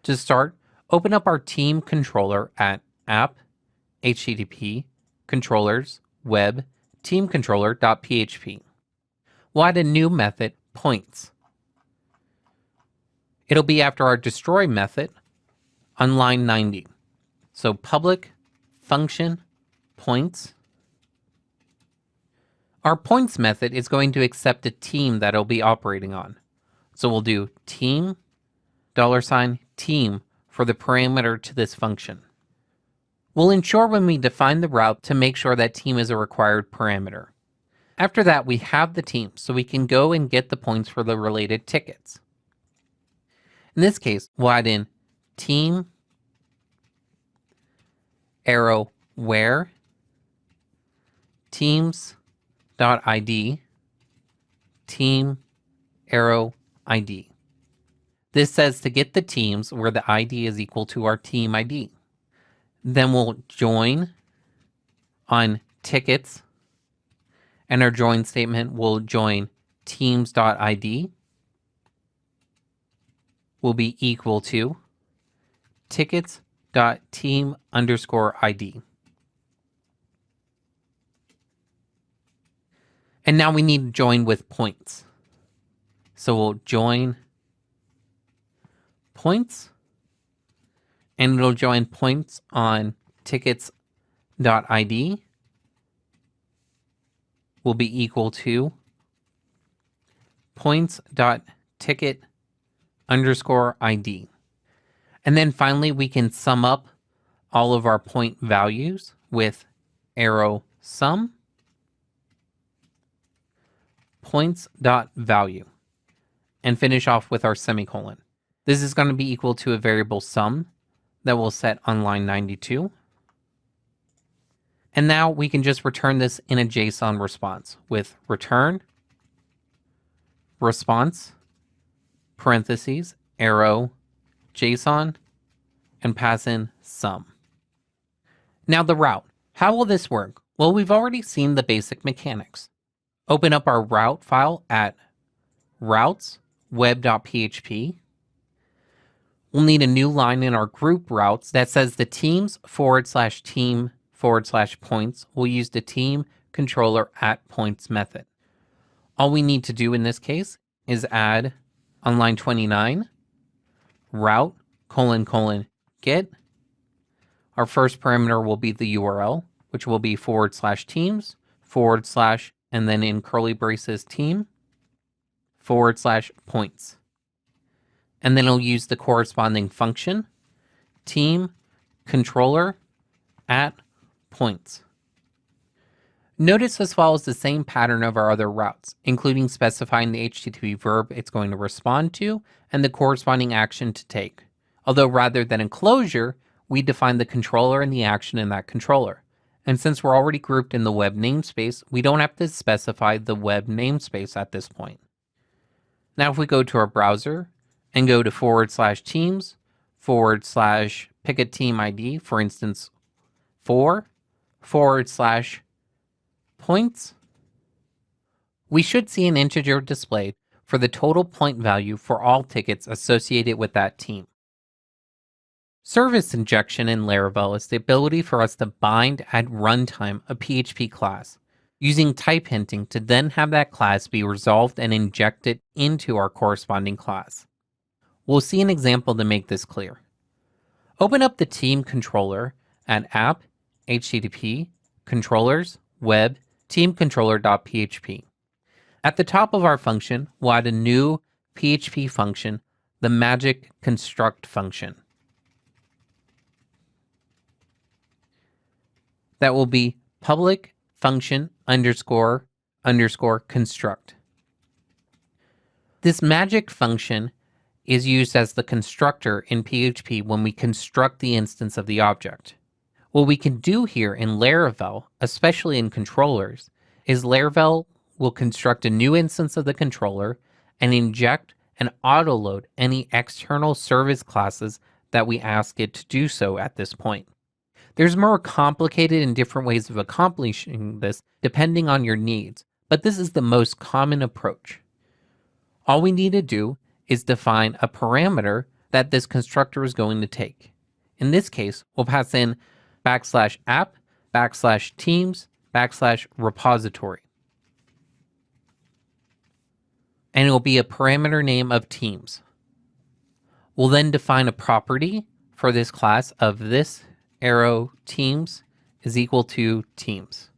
To start, open up our team controller at app http controllers web team controller.php. We'll add a new method, points. It'll be after our destroy method on line 90. So public function points. Our points method is going to accept a team that it'll be operating on. So we'll do team $team for the parameter to this function. We'll ensure when we define the route to make sure that team is a required parameter. After that, we have the team, so we can go and get the points for the related tickets. In this case, we'll add in team arrow where teams.id team arrow ID. This says to get the teams where the ID is equal to our team ID. Then we'll join on tickets, and our join statement will join teams.id will be equal to tickets.team_ID. And now we need to join with points. So we'll join points, and it'll join points on tickets.id will be equal to points.ticket_ID. And then finally, we can sum up all of our point values with arrow sum points.value and finish off with our semicolon. This is going to be equal to a variable sum that we'll set on line 92. And now we can just return this in a JSON response with return response parentheses arrow JSON and pass in sum. Now the route. How will this work? Well, we've already seen the basic mechanics. Open up our route file at routes web.php. We'll need a new line in our group routes that says the teams/team/points will use the team controller at points method. All we need to do in this case is add on line 29 route : get. Our first parameter will be the URL, which will be /teams/ / and then in curly braces team / points. And then it'll use the corresponding function team controller at points. Notice this follows the same pattern of our other routes, including specifying the HTTP verb it's going to respond to and the corresponding action to take. Although rather than a closure, we define the controller and the action in that controller. And since we're already grouped in the web namespace, we don't have to specify the web namespace at this point. Now if we go to our browser and go to / teams / pick a team ID, for instance, 4 / points, we should see an integer displayed for the total point value for all tickets associated with that team. Service injection in Laravel is the ability for us to bind at runtime a PHP class, using type hinting to then have that class be resolved and injected into our corresponding class. We'll see an example to make this clear. Open up the team controller at app, http, controllers, web, teamcontroller.php. At the top of our function, we'll add a new PHP function, the magic construct function. That will be public function __ construct. This magic function is used as the constructor in PHP when we construct the instance of the object. What we can do here in Laravel, especially in controllers, is Laravel will construct a new instance of the controller and inject and autoload any external service classes that we ask it to do so at this point. There's more complicated and different ways of accomplishing this depending on your needs, but this is the most common approach. All we need to do is define a parameter that this constructor is going to take. In this case, we'll pass in /app, /teams, /repository. And it will be a parameter name of teams. We'll then define a property for this class of this arrow teams is equal to teams.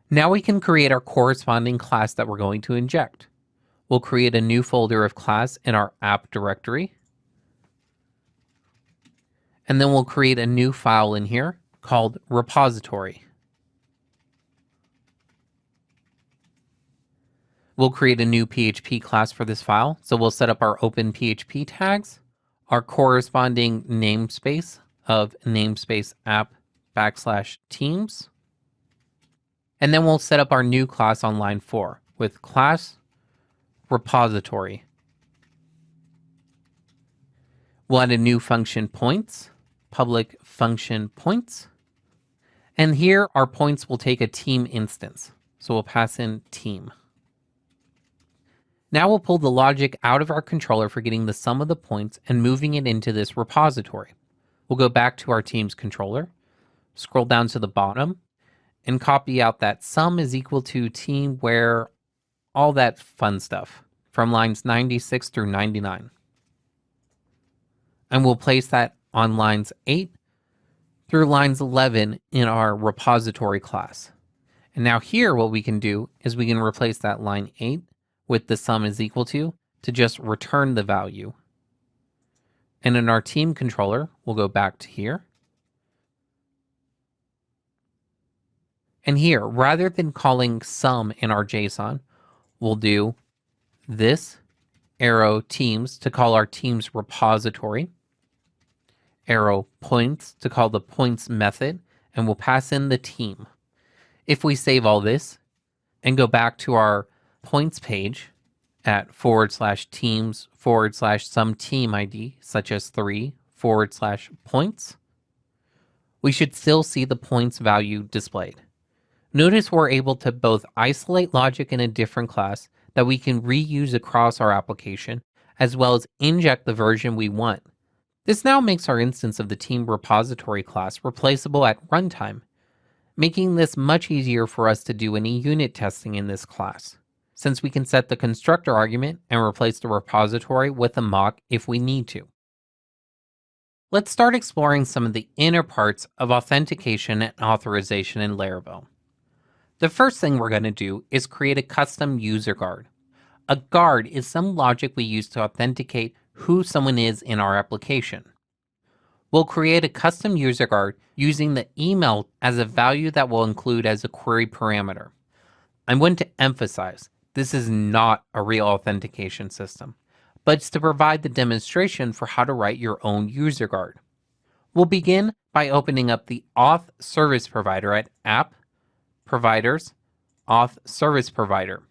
Now we can create our corresponding class that we're going to inject. We'll create a new folder of class in our app directory. And then we'll create a new file in here called repository. We'll create a new PHP class for this file. So we'll set up our open PHP tags, our corresponding namespace of namespace app /teams. And then we'll set up our new class on line 4 with class repository. We'll add a new function points, public function points. And here our points will take a team instance. So we'll pass in team. Now we'll pull the logic out of our controller for getting the sum of the points and moving it into this repository. We'll go back to our team's controller, scroll down to the bottom, and copy out that sum is equal to team where all that fun stuff from lines 96 through 99. And we'll place that on lines 8 through lines 11 in our repository class. And now here what we can do is we can replace that line 8 with the sum is equal to just return the value. And in our team controller, we'll go back to here. And here, rather than calling sum in our JSON, we'll do this arrow teams to call our teams repository, arrow points to call the points method, and we'll pass in the team. If we save all this and go back to our points page at /teams / some team ID, such as 3 / points, we should still see the points value displayed. Notice we're able to both isolate logic in a different class that we can reuse across our application, as well as inject the version we want. This now makes our instance of the team repository class replaceable at runtime, making this much easier for us to do any unit testing in this class, since we can set the constructor argument and replace the repository with a mock if we need to. Let's start exploring some of the inner parts of authentication and authorization in Laravel. The first thing we're going to do is create a custom user guard. A guard is some logic we use to authenticate who someone is in our application. We'll create a custom user guard using the email as a value that we'll include as a query parameter. I want to emphasize, this is not a real authentication system, but it's to provide the demonstration for how to write your own user guard. We'll begin by opening up the auth service provider at app, providers, auth service provider.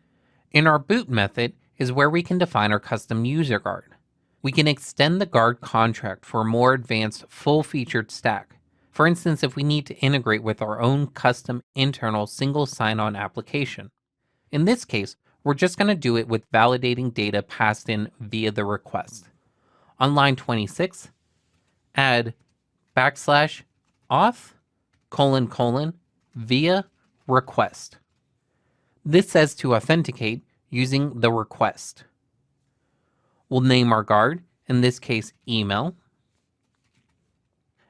In our boot method is where we can define our custom user guard. We can extend the guard contract for a more advanced full-featured stack. For instance, if we need to integrate with our own custom internal single sign-on application. In this case, we're just going to do it with validating data passed in via the request. On line 26, add \auth : via request. This says to authenticate using the request. We'll name our guard, in this case email,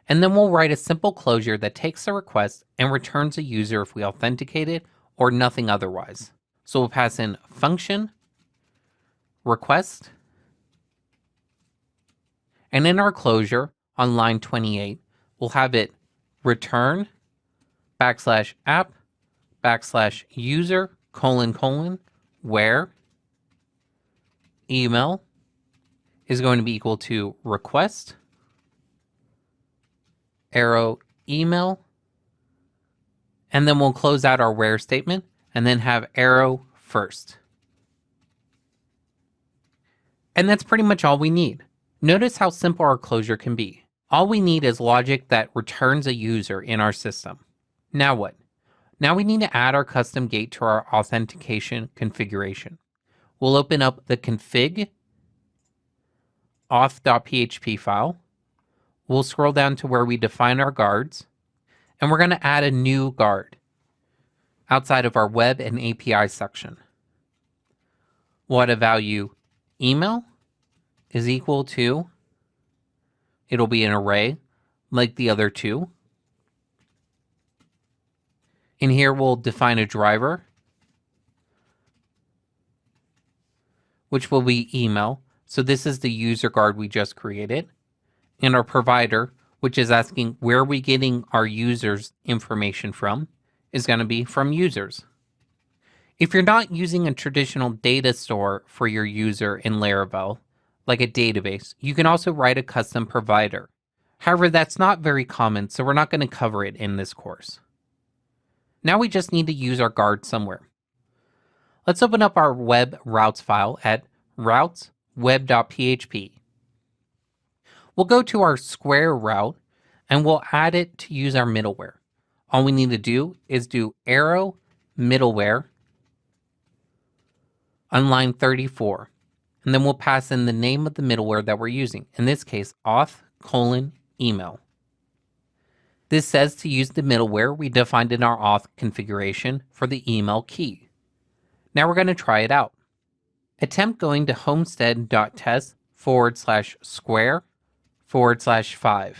and then we'll write a simple closure that takes the request and returns a user if we authenticate it or nothing otherwise. So we'll pass in function, request, and in our closure on line 28, we'll have it return \app \user : where email is going to be equal to request arrow email, and then we'll close out our where statement and then have arrow first. And that's pretty much all we need. Notice how simple our closure can be. All we need is logic that returns a user in our system. Now what? Now we need to add our custom gate to our authentication configuration. We'll open up the config auth.php file. We'll scroll down to where we define our guards, and we're going to add a new guard outside of our web and API section. We'll add a value email is equal to, it'll be an array like the other two. In here, we'll define a driver, which will be email. So this is the user guard we just created. And our provider, which is asking where are we getting our users' information from, is going to be from users. If you're not using a traditional data store for your user in Laravel, like a database, you can also write a custom provider. However, that's not very common, so we're not going to cover it in this course. Now we just need to use our guard somewhere. Let's open up our web routes file at routes web.php. We'll go to our square route and we'll add it to use our middleware. All we need to do is do arrow middleware on line 34. And then we'll pass in the name of the middleware that we're using. In this case, auth:\email. This says to use the middleware we defined in our auth configuration for the email key. Now we're going to try it out. Attempt going to homestead.test/square/5.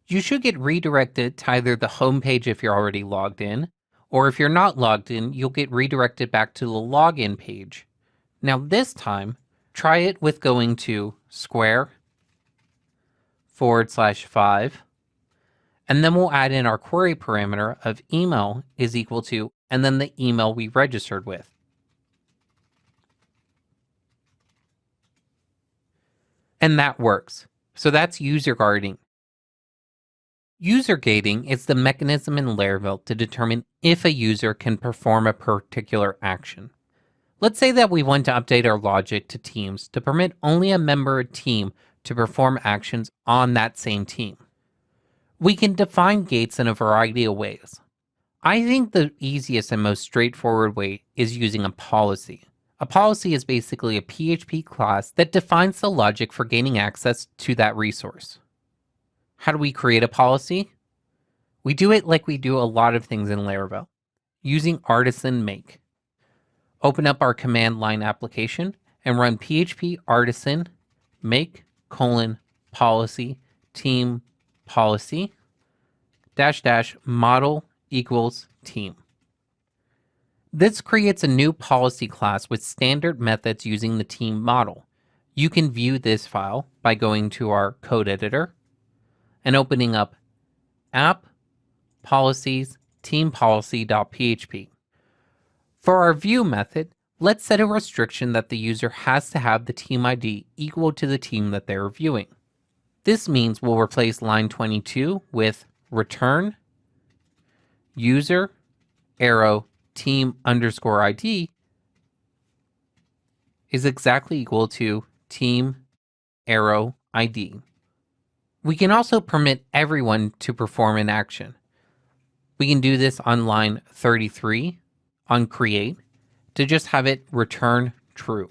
You should get redirected to either the home page if you're already logged in, or if you're not logged in, you'll get redirected back to the login page. Now this time, try it with going to square/5, and then we'll add in our query parameter of email is equal to, and then the email we registered with. And that works. So that's user guarding. User gating is the mechanism in Laravel to determine if a user can perform a particular action. Let's say that we want to update our logic to teams to permit only a member of a team to perform actions on that same team. We can define gates in a variety of ways. I think the easiest and most straightforward way is using a policy. A policy is basically a PHP class that defines the logic for gaining access to that resource. How do we create a policy? We do it like we do a lot of things in Laravel, using artisan make. Open up our command line application and run php artisan make : policy team policy -- model equals team. This creates a new policy class with standard methods using the team model. You can view this file by going to our code editor and opening up app policies team policy.php. For our view method, let's set a restriction that the user has to have the team ID equal to the team that they're viewing. This means we'll replace line 22 with return user arrow team underscore ID is exactly equal to team arrow ID. We can also permit everyone to perform an action. We can do this on line 33 on create to just have it return true.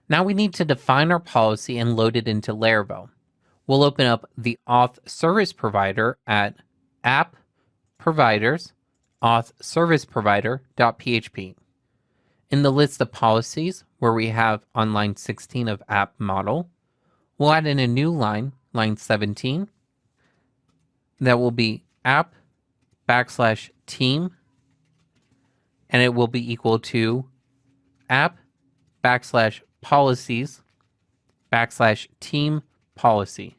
Now we need to define our policy and load it into Laravel. We'll open up the auth service provider at app providers auth service provider.php. In the list of policies where we have on line 16 of app model, we'll add in a new line, line 17, that will be app \team, and it will be equal to app \policies \team policy.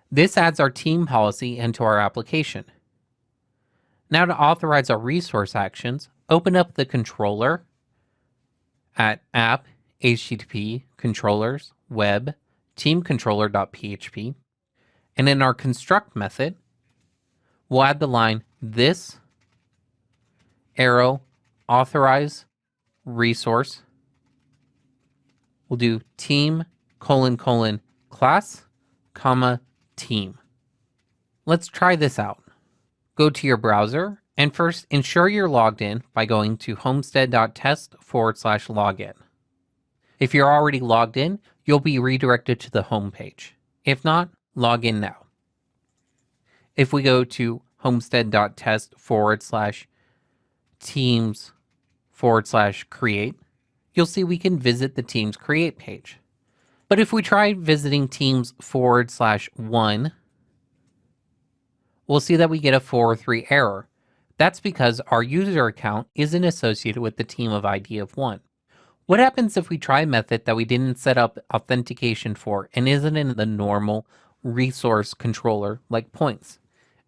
This adds our team policy into our application. Now to authorize our resource actions, open up the controller at app http controllers web teamcontroller.php, and in our construct method, we'll add the line this arrow authorize resource. We'll do team : class, team. Let's try this out. Go to your browser and first ensure you're logged in by going to homestead.test/login. If you're already logged in, you'll be redirected to the home page. If not, log in now. If we go to homestead.test/teams/create, you'll see we can visit the teams create page. But if we try visiting teams/1, we'll see that we get a 403 error. That's because our user account isn't associated with the team of ID of 1. What happens if we try a method that we didn't set up authentication for and isn't in the normal resource controller like points?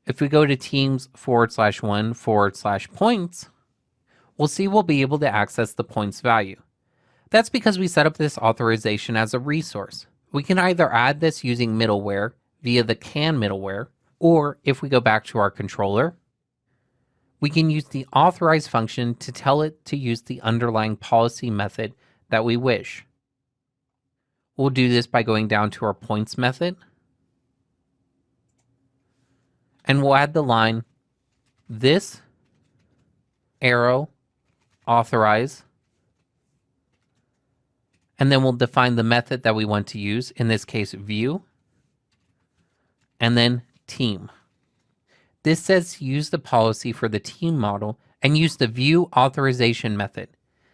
If we go to teams/1/points, we'll see we'll be able to access the points value. That's because we set up this authorization as a resource. We can either add this using middleware via the can middleware, or if we go back to our controller, we can use the authorize function to tell it to use the underlying policy method that we wish. We'll do this by going down to our points method, and we'll add the line this arrow authorize, and then we'll define the method that we want to use, in this case view, and then team. This says use the policy for the team model and use the view authorization method.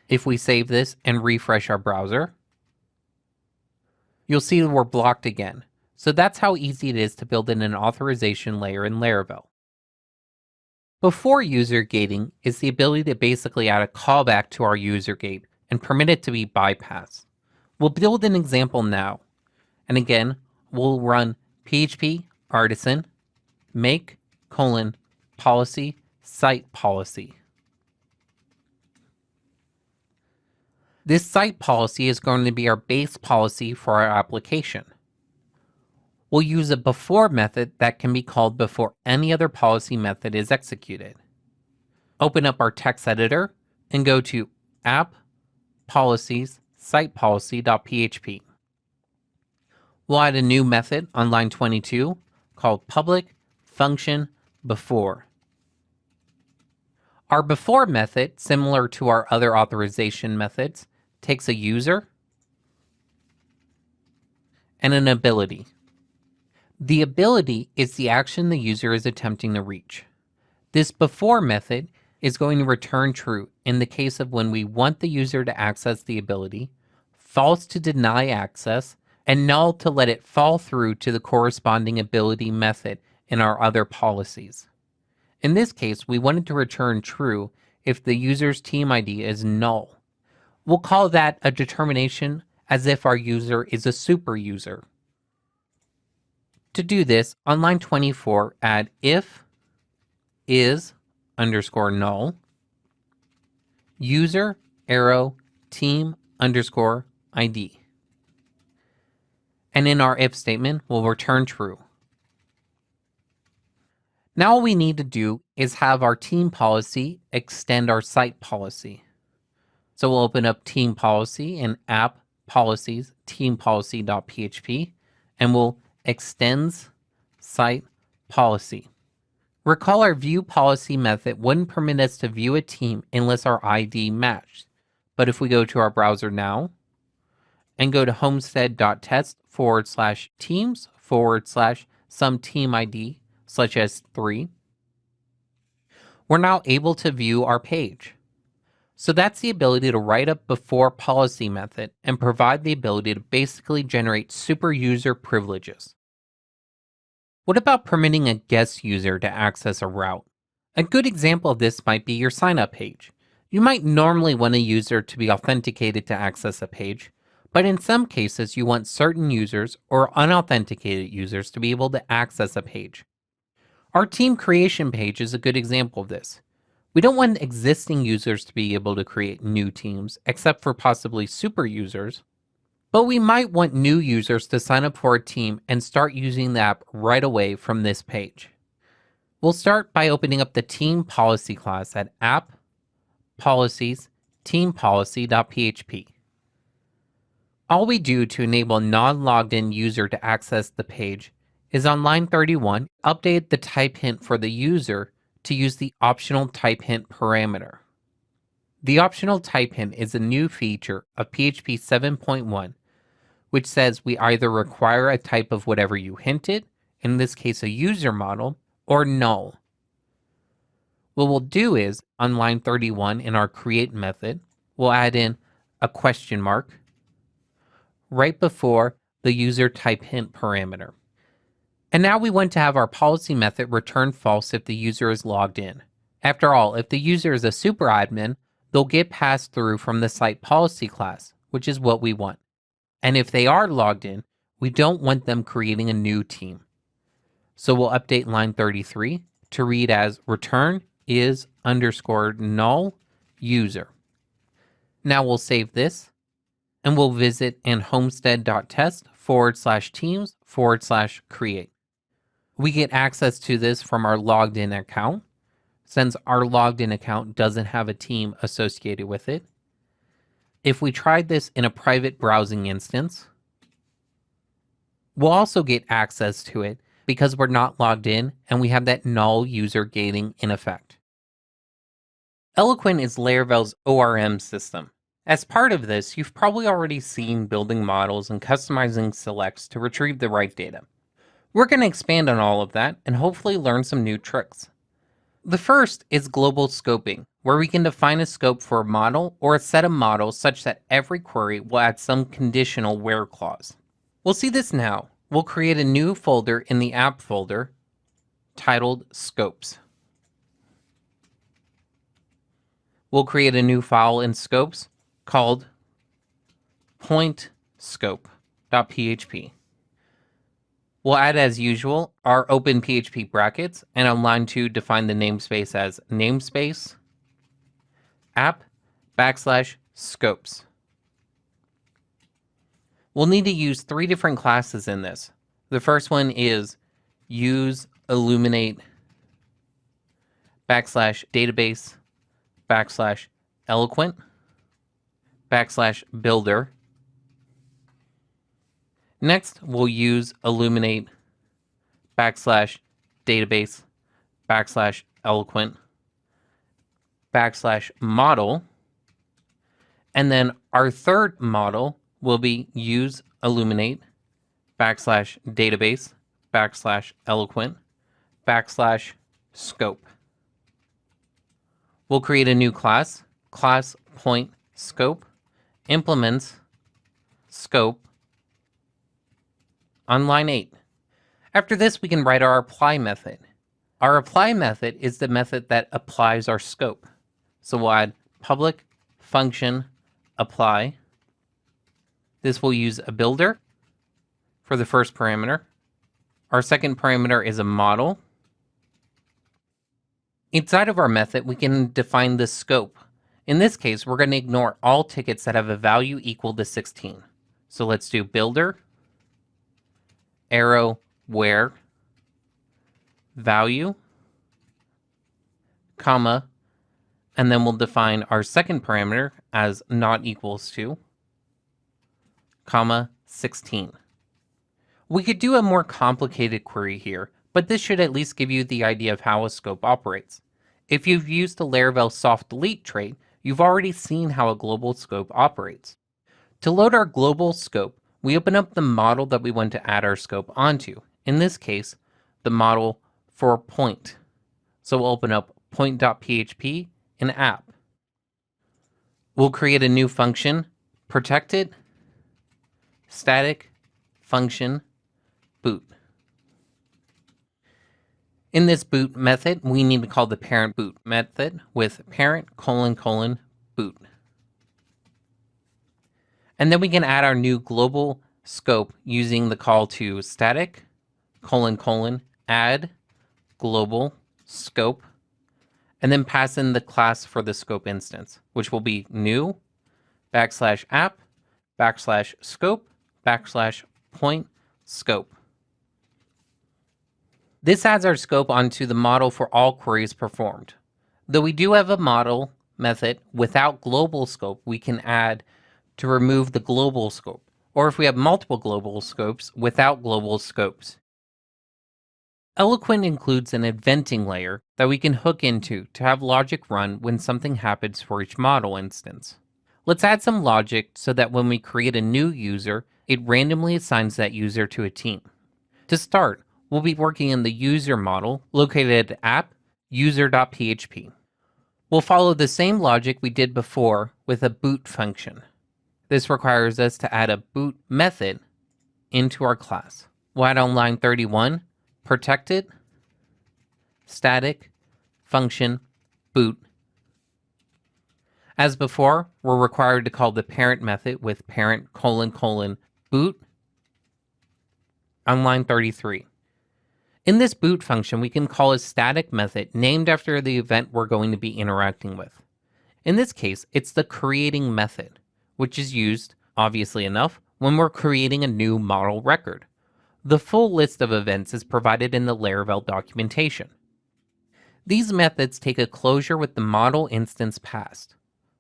If we save this and refresh our browser, you'll see we're blocked again. So that's how easy it is to build in an authorization layer in Laravel. Before user gating is the ability to basically add a callback to our user gate and permit it to be bypassed. We'll build an example now. And again, we'll run php artisan make policy site policy. This site policy is going to be our base policy for our application. We'll use a before method that can be called before any other policy method is executed. Open up our text editor and go to app policies site policy.php. We'll add a new method on line 22 called public function before. Our before method, similar to our other authorization methods, takes a user and an ability. The ability is the action the user is attempting to reach. This before method is going to return true in the case of when we want the user to access the ability, false to deny access, and null to let it fall through to the corresponding ability method in our other policies. In this case, we wanted to return true if the user's team ID is null. We'll call that a determination as if our user is a super user. To do this, on line 24, add if is underscore null, user arrow team underscore ID. And in our if statement, we'll return true. Now all we need to do is have our team policy extend our site policy. So we'll open up team policy in app policies team policy.php, and we'll extends site policy. Recall our view policy method wouldn't permit us to view a team unless our ID matched. But if we go to our browser now and go to homestead.test/teams/some team ID such as 3, we're now able to view our page. So that's the ability to write up before policy method and provide the ability to basically generate super user privileges. What about permitting a guest user to access a route? A good example of this might be your sign-up page. You might normally want a user to be authenticated to access a page, but in some cases you want certain users or unauthenticated users to be able to access a page. Our team creation page is a good example of this. We don't want existing users to be able to create new teams, except for possibly super users, but we might want new users to sign up for a team and start using the app right away from this page. We'll start by opening up the team policy class at app policies team policy.php. All we do to enable a non-logged in user to access the page is on line 31, update the type hint for the user to use the optional type hint parameter. The optional type hint is a new feature of PHP 7.1, which says we either require a type of whatever you hinted, in this case a user model, or null. What we'll do is, on line 31 in our create method, we'll add in a question mark right before the user type hint parameter. And now we want to have our policy method return false if the user is logged in. After all, if the user is a super admin, they'll get passed through from the site policy class, which is what we want. And if they are logged in, we don't want them creating a new team. So we'll update line 33 to read as return is underscore null user. Now we'll save this and we'll visit in homestead.test/teams/create. We get access to this from our logged in account, since our logged in account doesn't have a team associated with it. If we tried this in a private browsing instance, we'll also get access to it because we're not logged in and we have that null user gating in effect. Eloquent is Laravel's ORM system. As part of this, you've probably already seen building models and customizing selects to retrieve the right data. We're going to expand on all of that and hopefully learn some new tricks. The first is global scoping, where we can define a scope for a model or a set of models such that every query will add some conditional where clause. We'll see this now. We'll create a new folder in the app folder titled Scopes. We'll create a new file in Scopes called pointscope.php. We'll add, as usual, our open PHP brackets, and on line 2 define the namespace as namespace app/scopes. We'll need to use 3 different classes in this. The first one is use illuminate \database \eloquent \builder. Next, we'll use illuminate \database \eloquent \model. And then our third model will be use illuminate \database \eloquent \scope. We'll create a new class point scope, implements scope on line 8. After this, we can write our apply method. Our apply method is the method that applies our scope. So we'll add public function apply. This will use a builder for the first parameter. Our second parameter is a model. Inside of our method, we can define the scope. In this case, we're going to ignore all tickets that have a value equal to 16. So let's do builder, arrow, where, value, comma, and then we'll define our second parameter as not equals to, comma, 16. We could do a more complicated query here, but this should at least give you the idea of how a scope operates. If you've used the Laravel soft delete trait, you've already seen how a global scope operates. To load our global scope, we open up the model that we want to add our scope onto. In this case, the model for point. So we'll open up point.php in app. We'll create a new function, protected, static, function, boot. In this boot method, we need to call the parent boot method with parent : boot. And then we can add our new global scope using the call to static : add global scope, and then pass in the class for the scope instance, which will be new \app \scope \point scope. This adds our scope onto the model for all queries performed. Though we do have a model method without global scope, we can add to remove the global scope, or if we have multiple global scopes, without global scopes. Eloquent includes an eventing layer that we can hook into to have logic run when something happens for each model instance. Let's add some logic so that when we create a new user, it randomly assigns that user to a team. To start, we'll be working in the user model located at app user.php. We'll follow the same logic we did before with a boot function. This requires us to add a boot method into our class. We'll add on line 31, protected, static, function, boot. As before, we're required to call the parent method with parent : boot on line 33. In this boot function, we can call a static method named after the event we're going to be interacting with. In this case, it's the creating method, which is used, obviously enough, when we're creating a new model record. The full list of events is provided in the Laravel documentation. These methods take a closure with the model instance passed.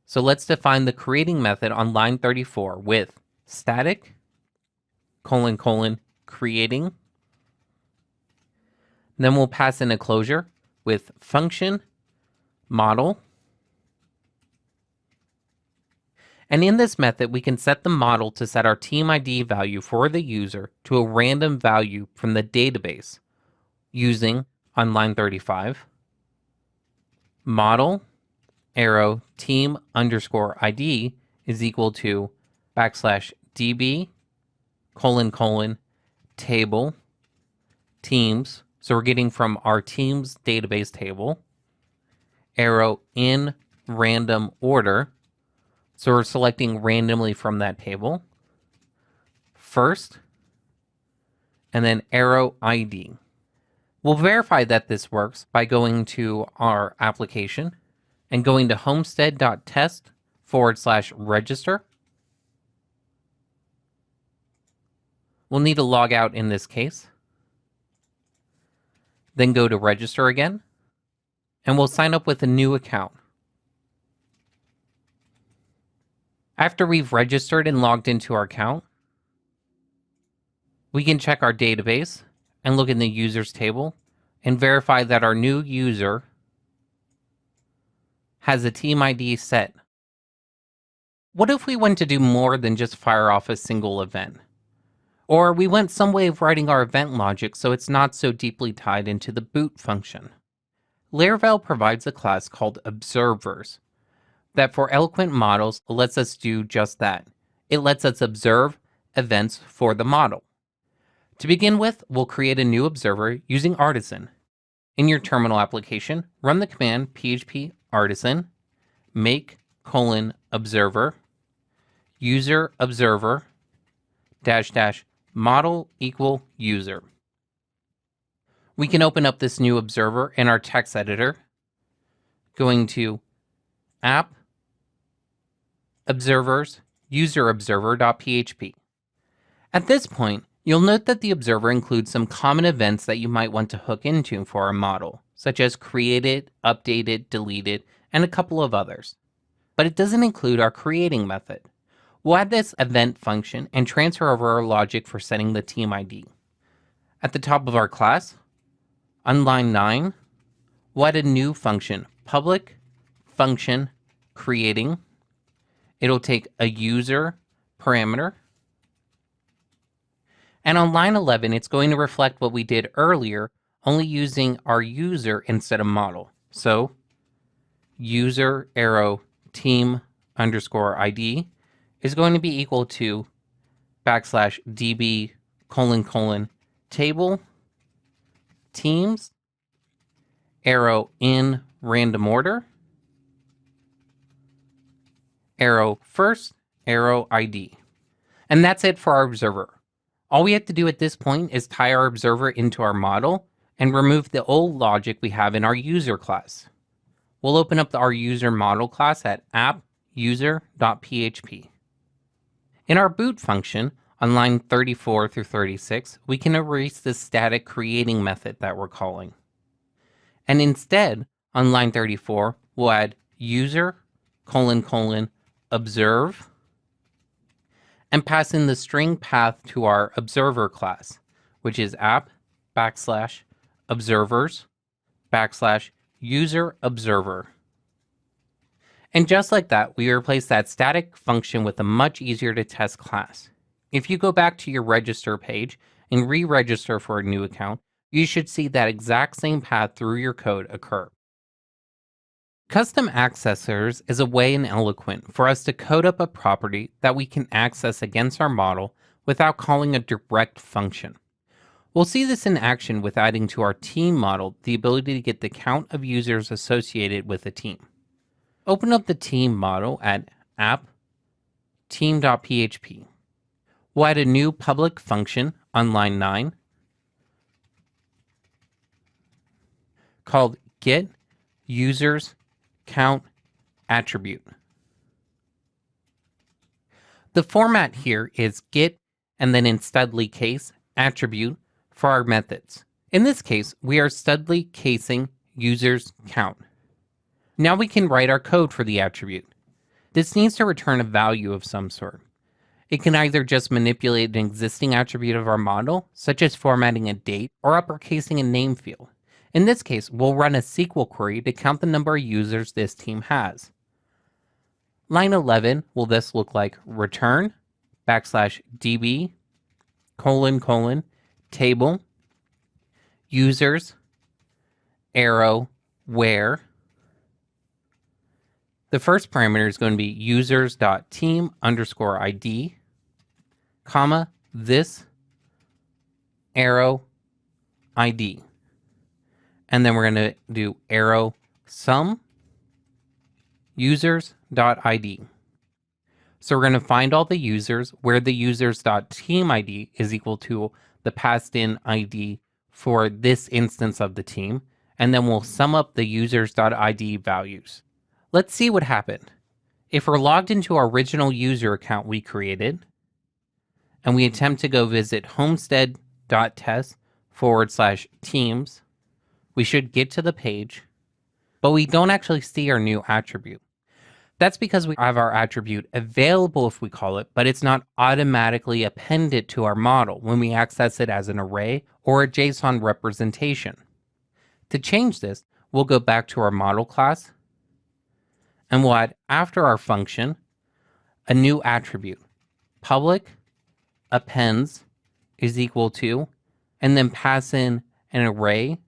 So let's define the creating method on line 34 with static : creating. Then we'll pass in a closure with function model. And in this method, we can set the model to set our team ID value for the user to a random value from the database using, on line 35, model arrow team _ID is equal to \db : table teams. So we're getting from our teams database table, arrow in random order. So we're selecting randomly from that table, first, and then arrow ID. We'll verify that this works by going to our application and going to homestead.test/register. We'll need to log out in this case. Then go to register again, and we'll sign up with a new account. After we've registered and logged into our account, we can check our database and look in the users table and verify that our new user has a team ID set. What if we want to do more than just fire off a single event? Or we want some way of writing our event logic so it's not so deeply tied into the boot function. Laravel provides a class called observers that for eloquent models lets us do just that. It lets us observe events for the model. To begin with, we'll create a new observer using Artisan. In your terminal application, run the command php artisan make :observer user observer -- model equal user. We can open up this new observer in our text editor, going to app observers user observer.php. At this point, you'll note that the observer includes some common events that you might want to hook into for our model, such as created, updated, deleted, and a couple of others. But it doesn't include our creating method. We'll add this event function and transfer over our logic for setting the team ID. At the top of our class, on line 9, we'll add a new function, public function creating. It'll take a user parameter. And on line 11, it's going to reflect what we did earlier, only using our user instead of model. So user arrow team underscore ID is going to be equal to \db : table teams arrow in random order arrow first arrow ID. And that's it for our observer. All we have to do at this point is tie our observer into our model and remove the old logic we have in our user class. We'll open up our user model class at app_user.php. In our boot function, on line 34 through 36, we can erase the static creating method that we're calling. And instead, on line 34, we'll add user : observe and pass in the string path to our observer class, which is app_observers /user observer. And just like that, we replace that static function with a much easier to test class. If you go back to your register page and re-register for a new account, you should see that exact same path through your code occur. Custom accessors is a way in Eloquent for us to code up a property that we can access against our model without calling a direct function. We'll see this in action with adding to our team model the ability to get the count of users associated with a team. Open up the team model at app_team.php. We'll add a new public function on line 9 called getUsersCountAttribute. The format here is get and then in studly case attribute for our methods. In this case, we are studly casing users count. Now we can write our code for the attribute. This needs to return a value of some sort. It can either just manipulate an existing attribute of our model, such as formatting a date or uppercasing a name field. In this case, we'll run a SQL query to count the number of users this team has. Line 11 will thus look like return \db : table users arrow where. The first parameter is going to be users.team_ID, comma, this arrow ID. And then we're going to do arrow sum users.id. So we're going to find all the users where the users.teamID is equal to the passed in ID for this instance of the team. And then we'll sum up the users.id values. Let's see what happened. If we're logged into our original user account we created, and we attempt to go visit homestead.test/teams, we should get to the page, but we don't actually see our new attribute. That's because we have our attribute available if we call it, but it's not automatically appended to our model when we access it as an array or a JSON representation. To change this, we'll go back to our model class, and we'll add after our function a new attribute, public appends is equal to, and then pass in an array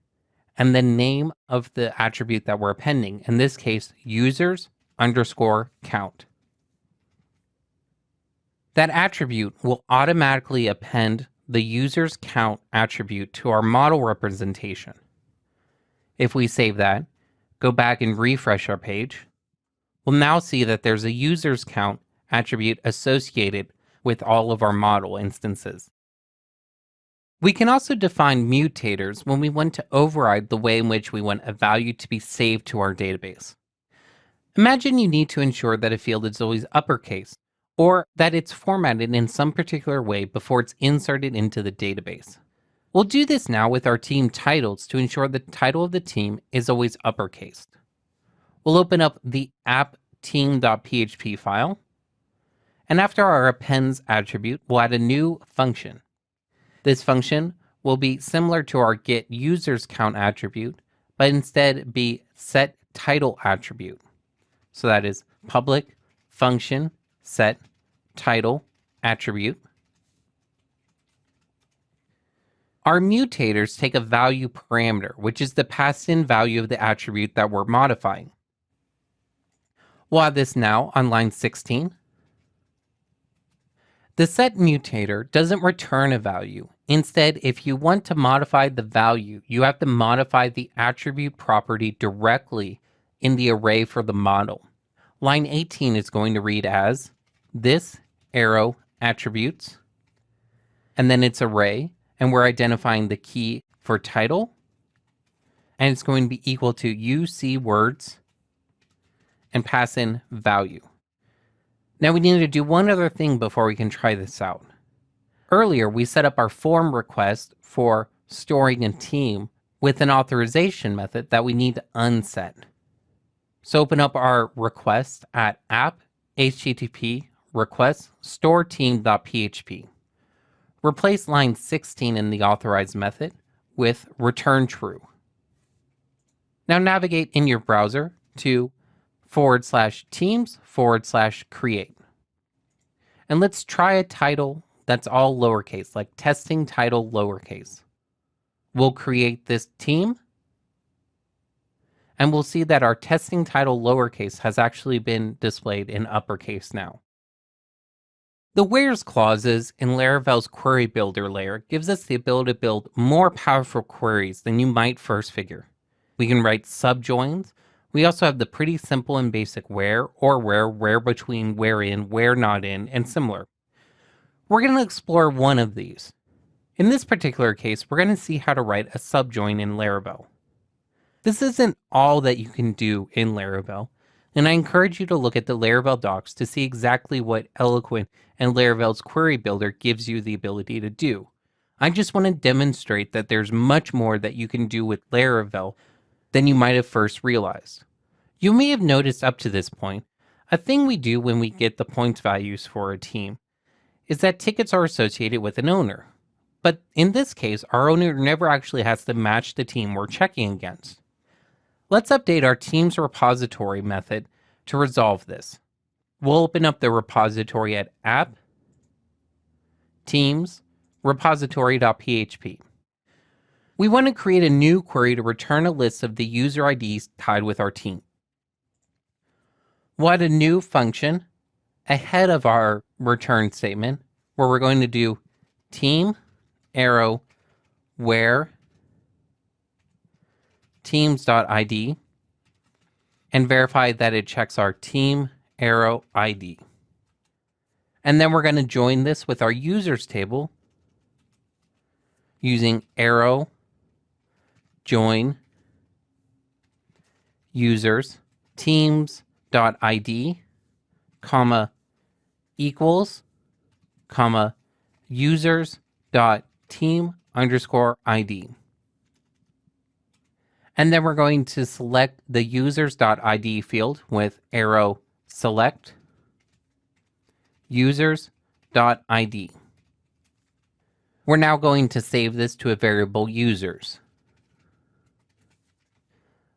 and the name of the attribute that we're appending, in this case, users_count. That attribute will automatically append the users count attribute to our model representation. If we save that, go back and refresh our page, we'll now see that there's a users count attribute associated with all of our model instances. We can also define mutators when we want to override the way in which we want a value to be saved to our database. Imagine you need to ensure that a field is always uppercase, or that it's formatted in some particular way before it's inserted into the database. We'll do this now with our team titles to ensure the title of the team is always uppercase. We'll open up the app team.php file, and after our appends attribute, we'll add a new function. This function will be similar to our get users count attribute, but instead be set title attribute. So that is public function set title attribute. Our mutators take a value parameter, which is the passed-in value of the attribute that we're modifying. We'll add this now on line 16. The set mutator doesn't return a value. Instead, if you want to modify the value, you have to modify the attribute property directly in the array for the model. Line 18 is going to read as this arrow attributes, and then it's array, and we're identifying the key for title, and it's going to be equal to UC words and pass in value. Now we need to do one other thing before we can try this out. Earlier, we set up our form request for storing a team with an authorization method that we need to unset. So open up our request at app http request store team.php. Replace line 16 in the authorized method with return true. Now navigate in your browser to /teams/create. And let's try a title that's all lowercase, like testing title lowercase. We'll create this team, and we'll see that our testing title lowercase has actually been displayed in uppercase now. The where's clauses in Laravel's query builder layer gives us the ability to build more powerful queries than you might first figure. We can write subjoins. We also have the pretty simple and basic where or where between, where in, where not in, and similar. We're going to explore one of these. In this particular case, we're going to see how to write a subjoin in Laravel. This isn't all that you can do in Laravel, and I encourage you to look at the Laravel docs to see exactly what Eloquent and Laravel's query builder gives you the ability to do. I just want to demonstrate that there's much more that you can do with Laravel than you might have first realized. You may have noticed up to this point, a thing we do when we get the points values for a team is that tickets are associated with an owner. But in this case, our owner never actually has to match the team we're checking against. Let's update our teams repository method to resolve this. We'll open up the repository at app teams repository.php. We want to create a new query to return a list of the user IDs tied with our team. We'll add a new function ahead of our return statement where we're going to do team arrow where teams.id and verify that it checks our team arrow ID. And then we're going to join this with our users table using arrow join users teams.id comma equals comma users.team_id. And then we're going to select the users.id field with arrow select users.id. We're now going to save this to a variable users.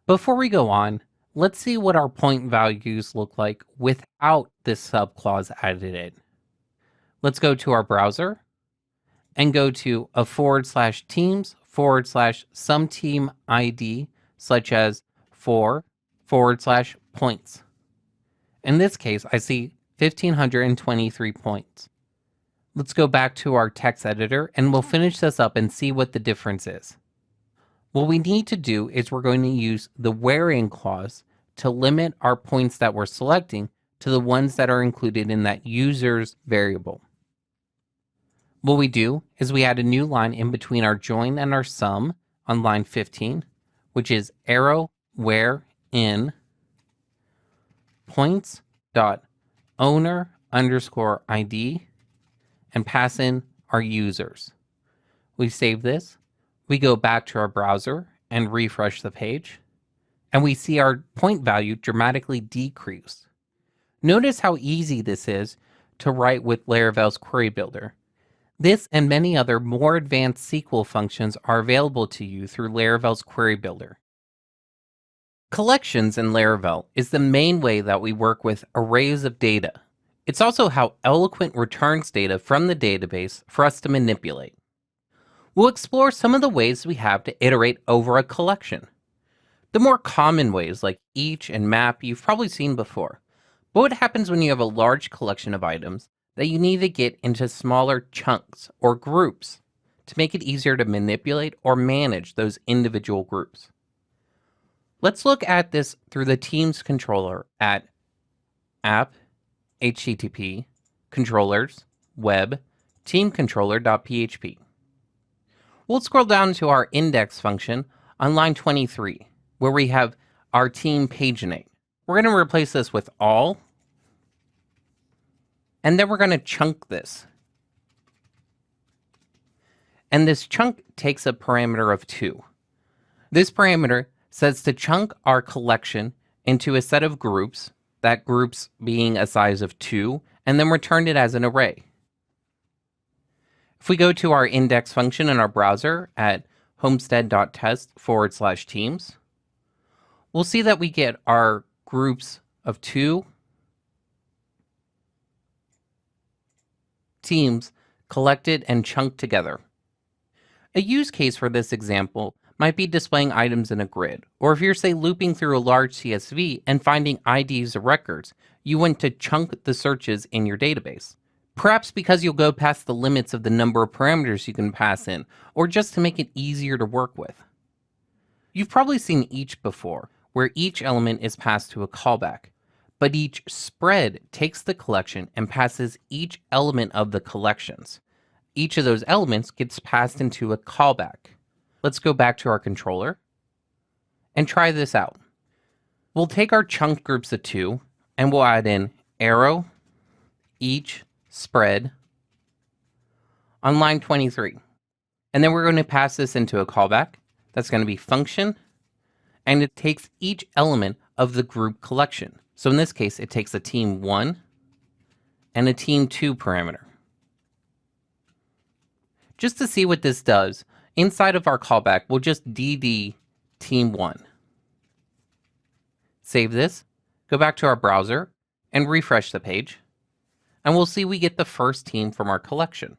Before we go on, let's see what our point values look like without this subclause added in. Let's go to our browser and go to a /teams/some team ID such as /points. In this case, I see 1,523 points. Let's go back to our text editor and we'll finish this up and see what the difference is. What we need to do is we're going to use the wherein clause to limit our points that we're selecting to the ones that are included in that user's variable. What we do is we add a new line in between our join and our sum on line 15, which is arrow where in points dot owner underscore ID and pass in our users. We save this, we go back to our browser and refresh the page, and we see our point value dramatically decrease. Notice how easy this is to write with Laravel's Query Builder. This and many other more advanced SQL functions are available to you through Laravel's Query Builder. Collections in Laravel is the main way that we work with arrays of data. It's also how Eloquent returns data from the database for us to manipulate. We'll explore some of the ways we have to iterate over a collection. The more common ways, like each and map, you've probably seen before. But what happens when you have a large collection of items that you need to get into smaller chunks or groups to make it easier to manipulate or manage those individual groups? Let's look at this through the Teams controller at app, http, controllers, web, teamcontroller.php. We'll scroll down to our index function on line 23, where we have our team paginate. We're going to replace this with all, and then we're going to chunk this. And this chunk takes a parameter of 2. This parameter says to chunk our collection into a set of groups, that groups being a size of 2, and then return it as an array. If we go to our index function in our browser at homestead.test/teams, we'll see that we get our groups of 2 teams collected and chunked together. A use case for this example might be displaying items in a grid, or if you're, say, looping through a large CSV and finding IDs or records, you want to chunk the searches in your database. Perhaps because you'll go past the limits of the number of parameters you can pass in, or just to make it easier to work with. You've probably seen each before, where each element is passed to a callback, but each spread takes the collection and passes each element of the collections. Each of those elements gets passed into a callback. Let's go back to our controller and try this out. We'll take our chunked groups of 2 and we'll add in arrow, each, spread on line 23. And then we're going to pass this into a callback. That's going to be function, and it takes each element of the group collection. So in this case, it takes a team 1 and a team 2 parameter. Just to see what this does, inside of our callback, we'll just dd team 1. Save this, go back to our browser, and refresh the page. And we'll see we get the first team from our collection.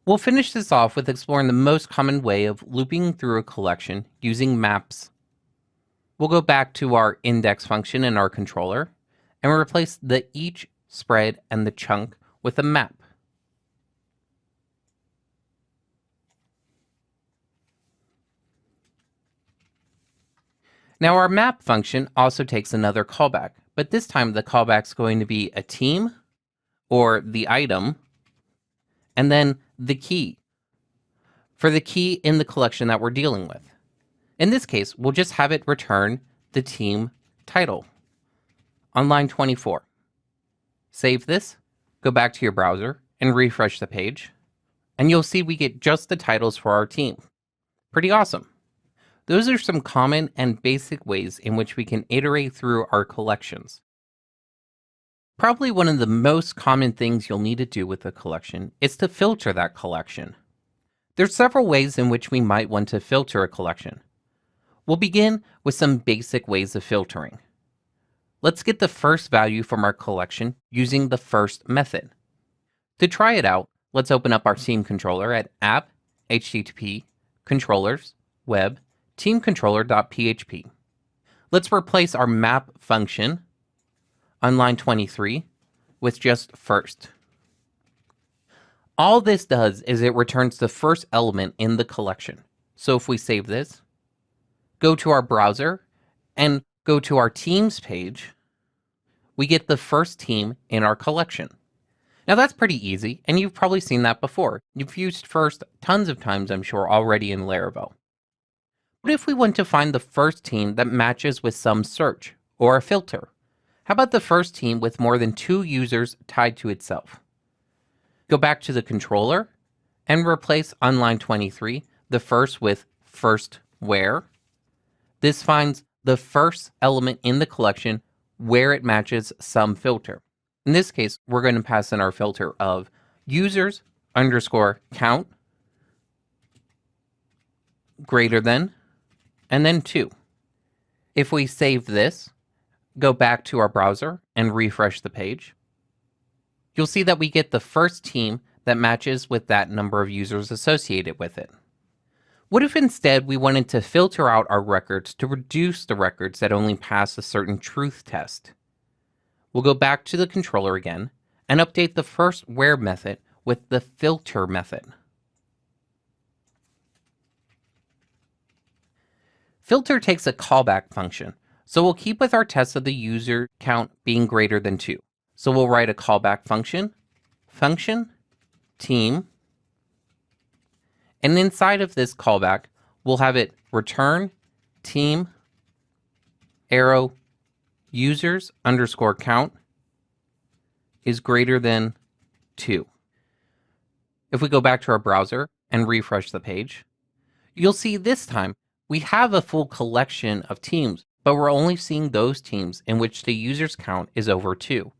We'll finish this off with exploring the most common way of looping through a collection using maps. We'll go back to our index function in our controller and replace the each, spread, and the chunk with a map. Now our map function also takes another callback, but this time the callback's going to be a team, or the item, and then the key, for the key in the collection that we're dealing with. In this case, we'll just have it return the team title on line 24. Save this, go back to your browser, and refresh the page, and you'll see we get just the titles for our team. Pretty awesome. Those are some common and basic ways in which we can iterate through our collections. Probably one of the most common things you'll need to do with a collection is to filter that collection. There's several ways in which we might want to filter a collection. We'll begin with some basic ways of filtering. Let's get the first value from our collection using the first method. To try it out, let's open up our team controller at app, http, controllers, web, teamcontroller.php. Let's replace our map function on line 23 with just first. All this does is it returns the first element in the collection. So if we save this, go to our browser, and go to our teams page, we get the first team in our collection. Now that's pretty easy, and you've probably seen that before. You've used first tons of times, I'm sure, already in Laravel. What if we want to find the first team that matches with some search or a filter? How about the first team with more than 2 users tied to itself? Go back to the controller and replace on line 23 the first with first where. This finds the first element in the collection where it matches some filter. In this case, we're going to pass in our filter of users underscore count greater than, and then 2. If we save this, go back to our browser and refresh the page, you'll see that we get the first team that matches with that number of users associated with it. What if instead we wanted to filter out our records to reduce the records that only pass a certain truth test? We'll go back to the controller again and update the first where method with the filter method. Filter takes a callback function, so we'll keep with our test of the user count being greater than 2. So we'll write a callback function team, and inside of this callback, we'll have it return team arrow users underscore count is greater than 2. If we go back to our browser and refresh the page, you'll see this time we have a full collection of teams, but we're only seeing those teams in which the users count is over 2.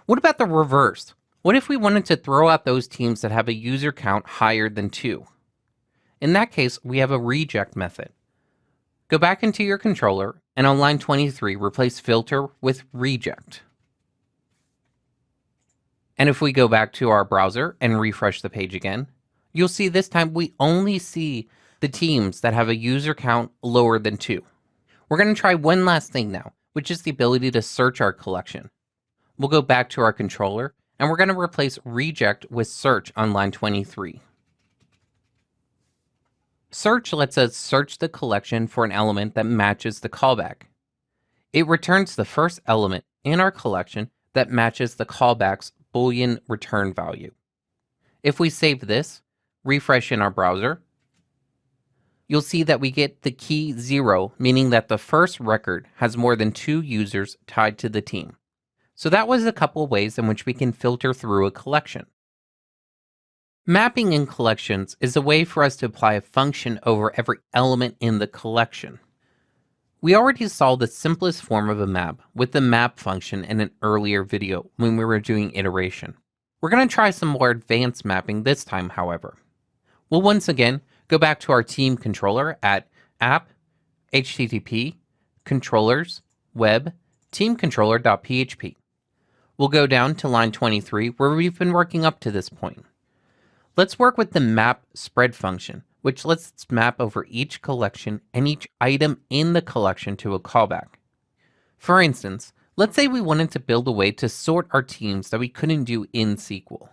What about the reverse? What if we wanted to throw out those teams that have a user count higher than 2? In that case, we have a reject method. Go back into your controller and on line 23, replace filter with reject. And if we go back to our browser and refresh the page again, you'll see this time we only see the teams that have a user count lower than 2. We're going to try one last thing now, which is the ability to search our collection. We'll go back to our controller and we're going to replace reject with search on line 23. Search lets us search the collection for an element that matches the callback. It returns the first element in our collection that matches the callback's Boolean return value. If we save this, refresh in our browser, you'll see that we get the key 0, meaning that the first record has more than 2 users tied to the team. So that was a couple ways in which we can filter through a collection. Mapping in collections is a way for us to apply a function over every element in the collection. We already saw the simplest form of a map with the map function in an earlier video when we were doing iteration. We're going to try some more advanced mapping this time, however. We'll once again go back to our team controller at app http controllers web teamcontroller.php. We'll go down to line 23 where we've been working up to this point. Let's work with the map spread function, which lets us map over each collection and each item in the collection to a callback. For instance, let's say we wanted to build a way to sort our teams that we couldn't do in SQL.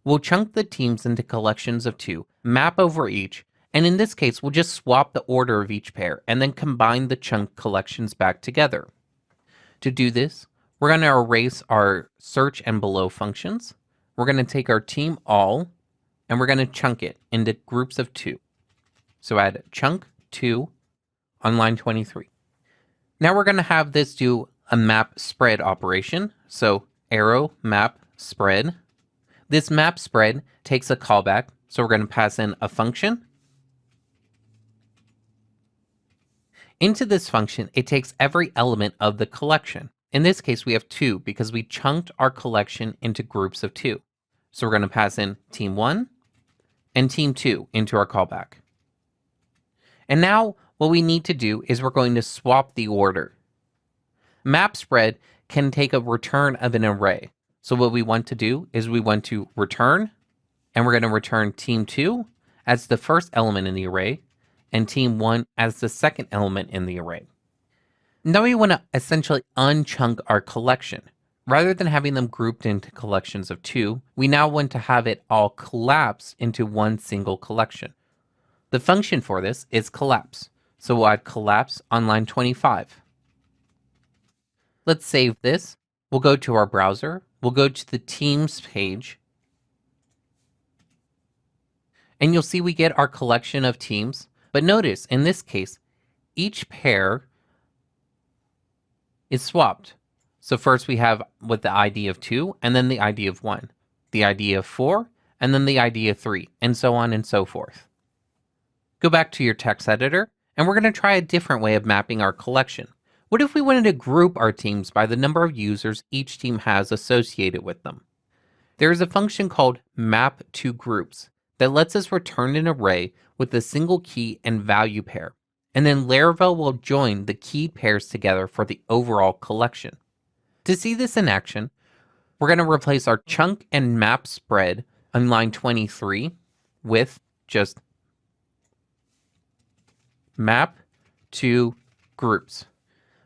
We'll chunk the teams into collections of 2, map over each, and in this case, we'll just swap the order of each pair and then combine the chunk collections back together. To do this, we're going to erase our search and below functions. We're going to take our team all, and we're going to chunk it into groups of 2. So add chunk 2 on line 23. Now we're going to have this do a map spread operation. So arrow map spread. This map spread takes a callback. So we're going to pass in a function. Into this function, it takes every element of the collection. In this case, we have 2 because we chunked our collection into groups of 2. So we're going to pass in team 1 and team 2 into our callback. And now what we need to do is we're going to swap the order. Map spread can take a return of an array. So what we want to do is we want to return, and we're going to return team 2 as the first element in the array and team 1 as the second element in the array. Now we want to essentially unchunk our collection. Rather than having them grouped into collections of 2, we now want to have it all collapse into one single collection. The function for this is collapse. So we'll add collapse on line 25. Let's save this. We'll go to our browser. We'll go to the Teams page. And you'll see we get our collection of teams. But notice, in this case, each pair is swapped. So first we have with the ID of 2, and then the ID of 1, the ID of 4, and then the ID of 3, and so on and so forth. Go back to your text editor, and we're going to try a different way of mapping our collection. What if we wanted to group our teams by the number of users each team has associated with them? There is a function called map2groups that lets us return an array with a single key and value pair, and then Laravel will join the keyed pairs together for the overall collection. To see this in action, we're going to replace our chunk and map spread on line 23 with just map to groups.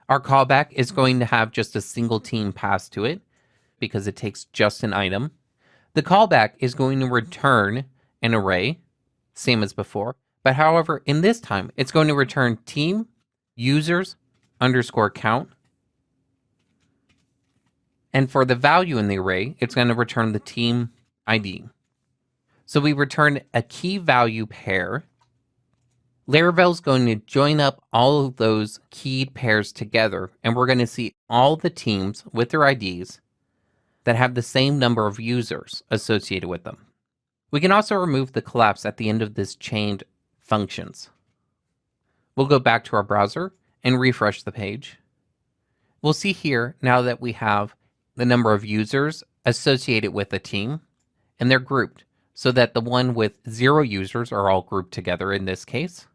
Our callback is going to have just a single team passed to it because it takes just an item. The callback is going to return an array, same as before, but however, in this time, it's going to return team users underscore count. And for the value in the array, it's going to return the team ID. So we return a key value pair. Laravel is going to join up all of those keyed pairs together, and we're going to see all the teams with their IDs that have the same number of users associated with them. We can also remove the collapse at the end of this chained functions. We'll go back to our browser and refresh the page. We'll see here now that we have the number of users associated with a team, and they're grouped so that the one with 0 users are all grouped together in this case.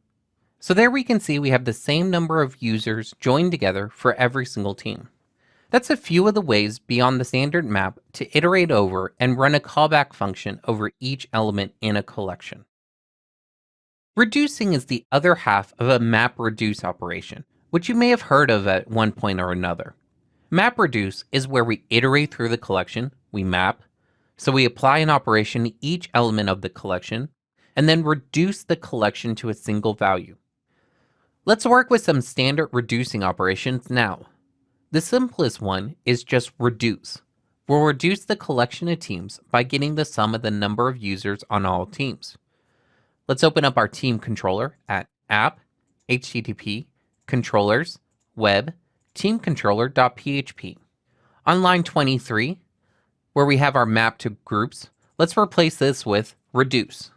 So there we can see we have the same number of users joined together for every single team. That's a few of the ways beyond the standard map to iterate over and run a callback function over each element in a collection. Reducing is the other half of a map reduce operation, which you may have heard of at one point or another. Map reduce is where we iterate through the collection, we map, so we apply an operation to each element of the collection, and then reduce the collection to a single value. Let's work with some standard reducing operations now. The simplest one is just reduce. We'll reduce the collection of teams by getting the sum of the number of users on all teams. Let's open up our team controller at app, http, controllers, web, teamcontroller.php. On line 23, where we have our map to groups, let's replace this with reduce.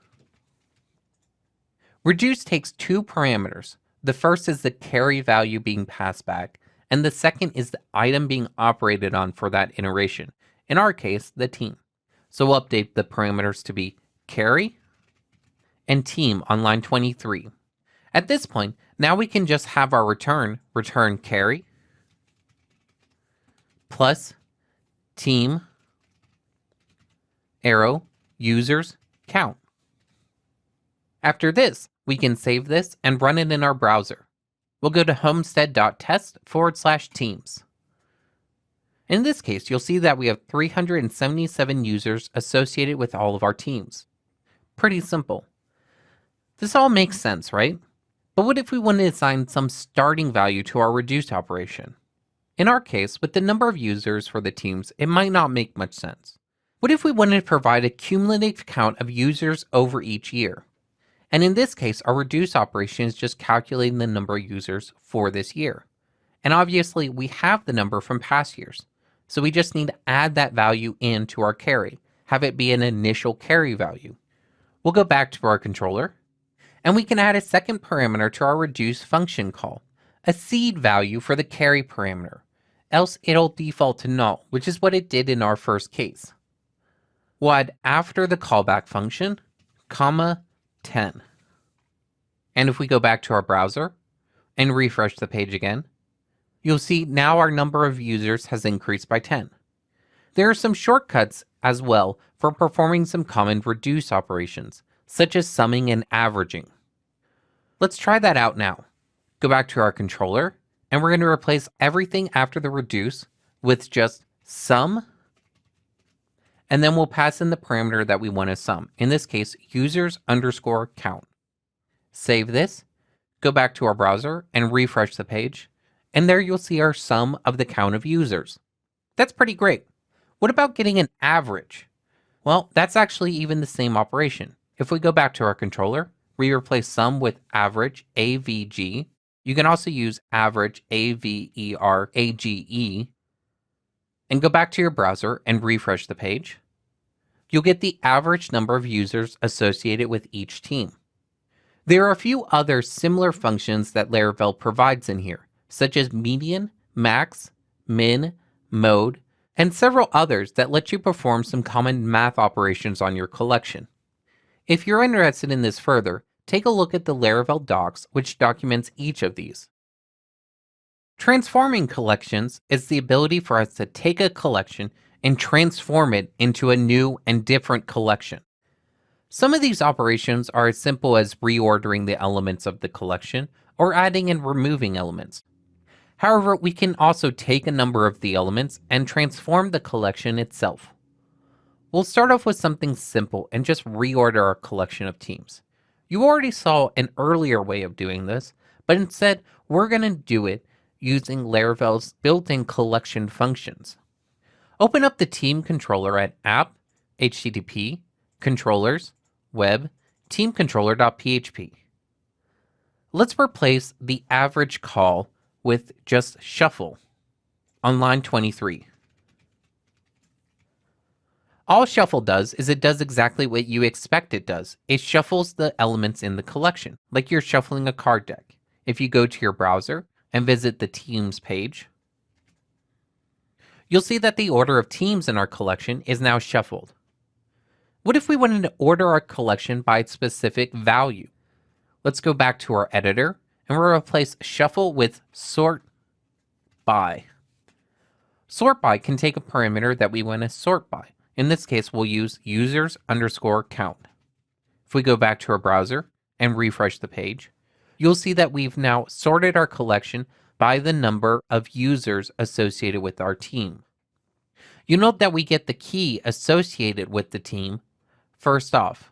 Reduce takes 2 parameters. The first is the carry value being passed back, and the second is the item being operated on for that iteration. In our case, the team. So we'll update the parameters to be carry and team on line 23. At this point, now we can just have our return carry plus team arrow users count. After this, we can save this and run it in our browser. We'll go to homestead.test/teams. In this case, you'll see that we have 377 users associated with all of our teams. Pretty simple. This all makes sense, right? But what if we wanted to assign some starting value to our reduce operation? In our case, with the number of users for the teams, it might not make much sense. What if we wanted to provide a cumulative count of users over each year? And in this case, our reduce operation is just calculating the number of users for this year. And obviously, we have the number from past years. So we just need to add that value into our carry, have it be an initial carry value. We'll go back to our controller, and we can add a second parameter to our reduce function call, a seed value for the carry parameter, else it'll default to null, which is what it did in our first case. We'll add after the callback function, comma 10. And if we go back to our browser and refresh the page again, you'll see now our number of users has increased by 10. There are some shortcuts as well for performing some common reduce operations, such as summing and averaging. Let's try that out now. Go back to our controller, and we're going to replace everything after the reduce with just sum, and then we'll pass in the parameter that we want to sum. In this case, users underscore count. Save this, go back to our browser and refresh the page, and there you'll see our sum of the count of users. That's pretty great. What about getting an average? Well, that's actually even the same operation. If we go back to our controller, we replace sum with average, AVG. You can also use average, AVERAGE, and go back to your browser and refresh the page. You'll get the average number of users associated with each team. There are a few other similar functions that Laravel provides in here, such as median, max, min, mode, and several others that let you perform some common math operations on your collection. If you're interested in this further, take a look at the Laravel docs, which documents each of these. Transforming collections is the ability for us to take a collection and transform it into a new and different collection. Some of these operations are as simple as reordering the elements of the collection or adding and removing elements. However, we can also take a number of the elements and transform the collection itself. We'll start off with something simple and just reorder our collection of teams. You already saw an earlier way of doing this, but instead we're going to do it using Laravel's built-in collection functions. Open up the team controller at app, http, controllers, web, teamcontroller.php. Let's replace the average call with just shuffle on line 23. All shuffle does is it does exactly what you expect it does. It shuffles the elements in the collection, like you're shuffling a card deck. If you go to your browser and visit the teams page, you'll see that the order of teams in our collection is now shuffled. What if we wanted to order our collection by its specific value? Let's go back to our editor and we'll replace shuffle with sort by. Sort by can take a parameter that we want to sort by. In this case, we'll use users underscore count. If we go back to our browser and refresh the page, you'll see that we've now sorted our collection by the number of users associated with our team. You note that we get the key associated with the team first off.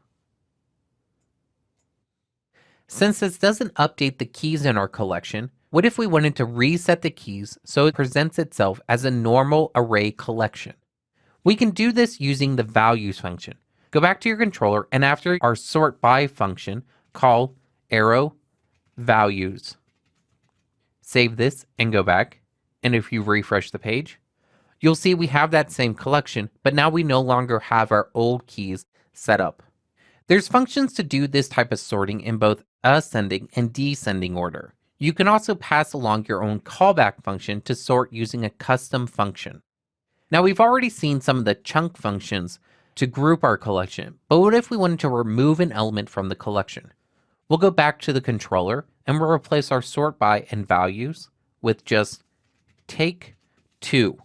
Since this doesn't update the keys in our collection, what if we wanted to reset the keys so it presents itself as a normal array collection? We can do this using the values function. Go back to your controller and after our sort by function, call arrow values. Save this and go back. And if you refresh the page, you'll see we have that same collection, but now we no longer have our old keys set up. There's functions to do this type of sorting in both ascending and descending order. You can also pass along your own callback function to sort using a custom function. Now we've already seen some of the chunk functions to group our collection, but what if we wanted to remove an element from the collection? We'll go back to the controller and we'll replace our sort by and values with just take two.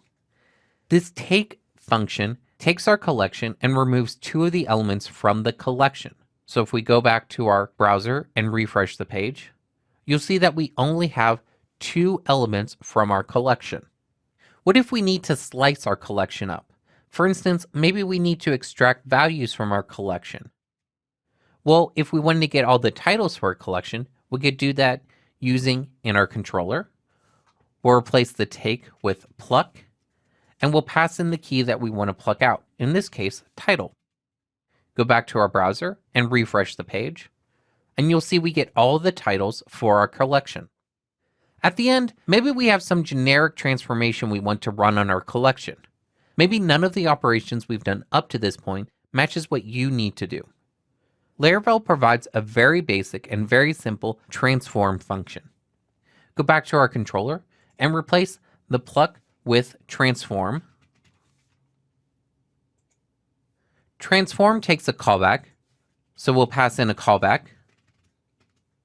This take function takes our collection and removes two of the elements from the collection. So if we go back to our browser and refresh the page, you'll see that we only have two elements from our collection. What if we need to slice our collection up? For instance, maybe we need to extract values from our collection. Well, if we wanted to get all the titles for our collection, we could do that using in our controller. We'll replace the take with pluck, and we'll pass in the key that we want to pluck out, in this case, title. Go back to our browser and refresh the page, and you'll see we get all the titles for our collection. At the end, maybe we have some generic transformation we want to run on our collection. Maybe none of the operations we've done up to this point matches what you need to do. Laravel provides a very basic and very simple transform function. Go back to our controller and replace the pluck with transform. Transform takes a callback, so we'll pass in a callback.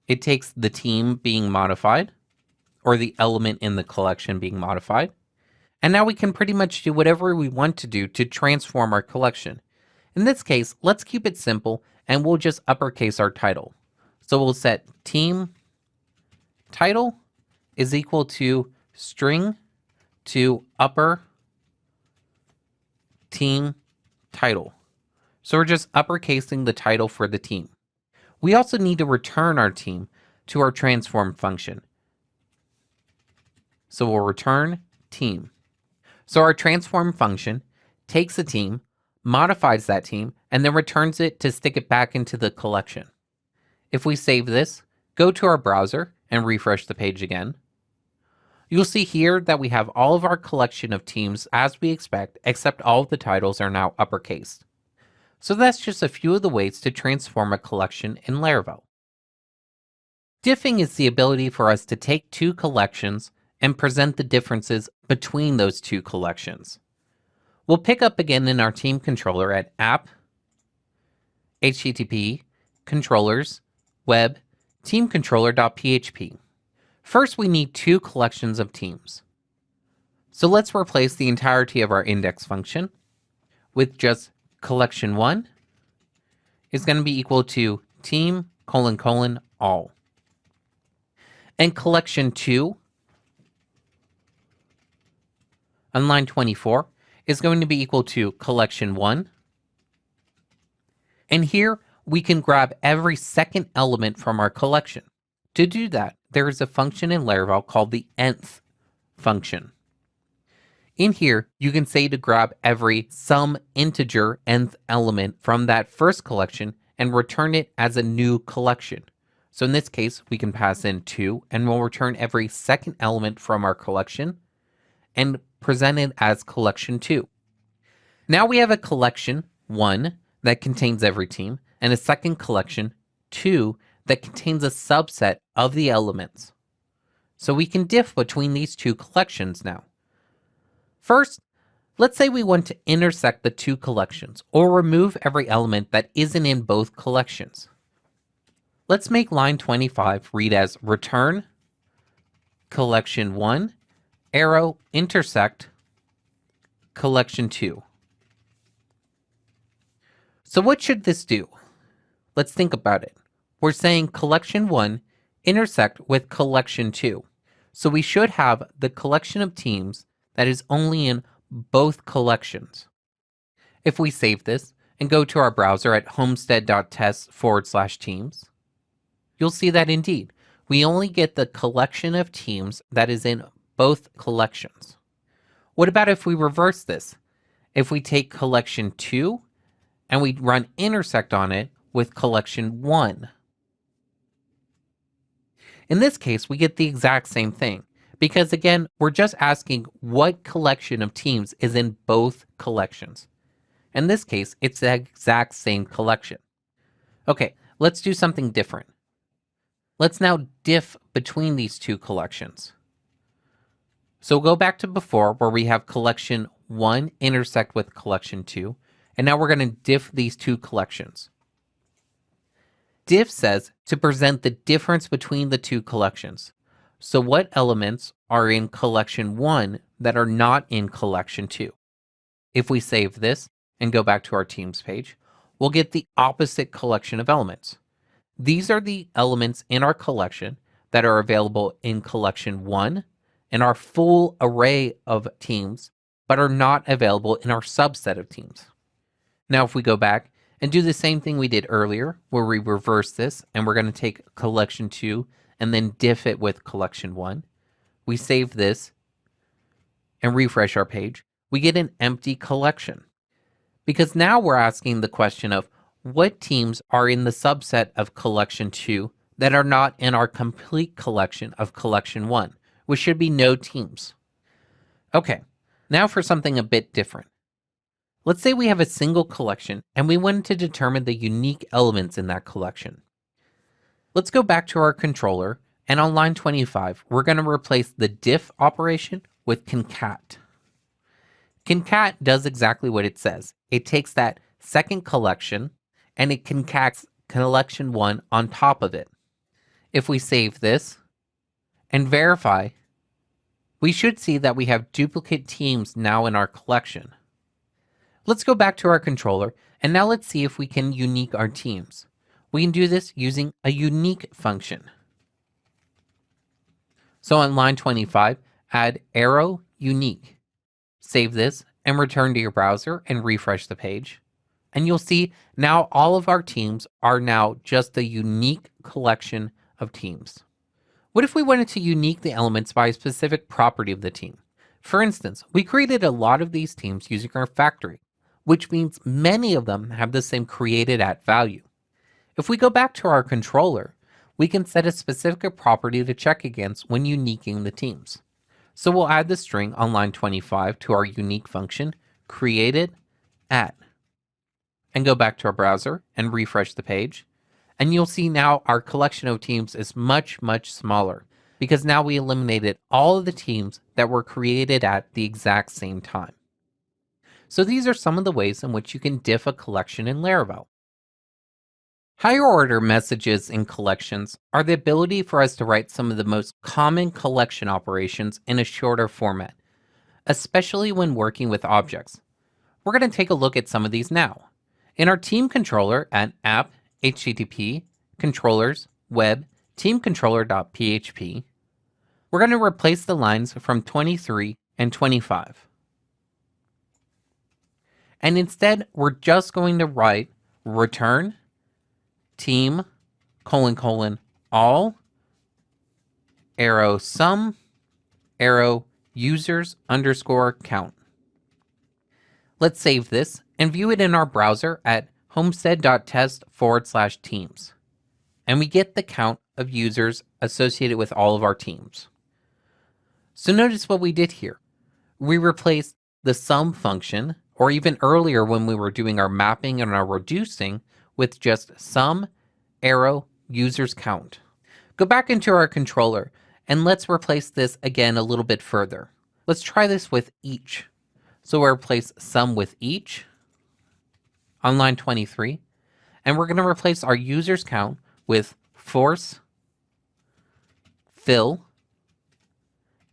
It takes the team being modified, or the element in the collection being modified. And now we can pretty much do whatever we want to do to transform our collection. In this case, let's keep it simple and we'll just uppercase our title. So we'll set team title is equal to string to upper team title. So we're just uppercasing the title for the team. We also need to return our team to our transform function. So we'll return team. So our transform function takes a team, modifies that team, and then returns it to stick it back into the collection. If we save this, go to our browser and refresh the page again, you'll see here that we have all of our collection of teams as we expect, except all of the titles are now uppercase. So that's just a few of the ways to transform a collection in Laravel. Diffing is the ability for us to take two collections and present the differences between those two collections. We'll pick up again in our team controller at app, http, controllers, web, teamcontroller.php. First, we need two collections of teams. So let's replace the entirety of our index function with just collection1 is going to be equal to team : all. And collection2 on line 24 is going to be equal to collection1. And here we can grab every second element from our collection. To do that, there is a function in Laravel called the nth function. In here, you can say to grab every some integer nth element from that first collection and return it as a new collection. So in this case, we can pass in 2 and we'll return every second element from our collection and present it as collection 2. Now we have a collection 1 that contains every team and a second collection 2 that contains a subset of the elements. So we can diff between these two collections now. First, let's say we want to intersect the two collections or remove every element that isn't in both collections. Let's make line 25 read as return collection 1 arrow intersect collection 2. So what should this do? Let's think about it. We're saying collection 1 intersect with collection 2. So we should have the collection of teams that is only in both collections. If we save this and go to our browser at homestead.test/teams, you'll see that indeed, we only get the collection of teams that is in both collections. What about if we reverse this? If we take collection 2 and we run intersect on it with collection 1. In this case, we get the exact same thing. Because again, we're just asking what collection of teams is in both collections. In this case, it's the exact same collection. Okay, let's do something different. Let's now diff between these two collections. So go back to before where we have collection 1 intersect with collection 2, and now we're going to diff these two collections. Diff says to present the difference between the two collections. So what elements are in collection 1 that are not in collection 2? If we save this and go back to our teams page, we'll get the opposite collection of elements. These are the elements in our collection that are available in collection 1 and our full array of teams, but are not available in our subset of teams. Now, if we go back and do the same thing we did earlier, where we reverse this and we're going to take collection 2 and then diff it with collection 1. We save this and refresh our page. We get an empty collection. Because now we're asking the question of what teams are in the subset of collection 2 that are not in our complete collection of collection 1, which should be no teams. Okay, now for something a bit different. Let's say we have a single collection and we wanted to determine the unique elements in that collection. Let's go back to our controller, and on line 25, we're going to replace the diff operation with concat. Concat does exactly what it says. It takes that second collection and it concats collection 1 on top of it. If we save this and verify, we should see that we have duplicate teams now in our collection. Let's go back to our controller, and now let's see if we can unique our teams. We can do this using a unique function. So on line 25, add arrow unique. Save this and return to your browser and refresh the page. And you'll see now all of our teams are now just a unique collection of teams. What if we wanted to unique the elements by a specific property of the team? For instance, we created a lot of these teams using our factory, which means many of them have the same created at value. If we go back to our controller, we can set a specific property to check against when uniquing the teams. So we'll add the string on line 25 to our unique function, created at, and go back to our browser and refresh the page. And you'll see now our collection of teams is much, much smaller because now we eliminated all of the teams that were created at the exact same time. So these are some of the ways in which you can diff a collection in Laravel. Higher order messages in collections are the ability for us to write some of the most common collection operations in a shorter format, especially when working with objects. We're going to take a look at some of these now. In our team controller at app, HTTP, controllers, web, teamcontroller.php, we're going to replace the lines from 23 and 25. And instead, we're just going to write return team, : all, arrow sum, arrow users underscore count. Let's save this and view it in our browser at homestead.test/teams. And we get the count of users associated with all of our teams. So notice what we did here. We replaced the sum function, or even earlier when we were doing our mapping and our reducing, with just sum, arrow, users count. Go back into our controller and let's replace this again a little bit further. Let's try this with each. So we'll replace sum with each on line 23, and we're going to replace our users count with force fill,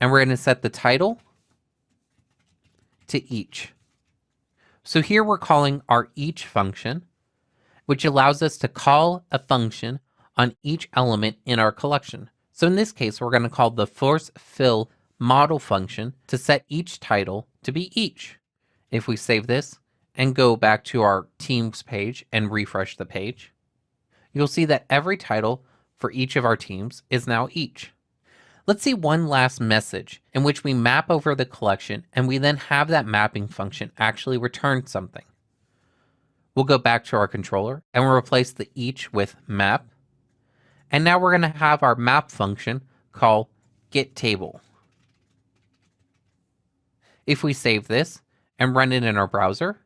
and we're going to set the title to each. So here we're calling our each function, which allows us to call a function on each element in our collection. So in this case, we're going to call the force fill model function to set each title to be each. If we save this and go back to our teams page and refresh the page, you'll see that every title for each of our teams is now each. Let's see one last message in which we map over the collection and we then have that mapping function actually return something. We'll go back to our controller and we'll replace the each with map. And now we're going to have our map function call getTable. If we save this and run it in our browser,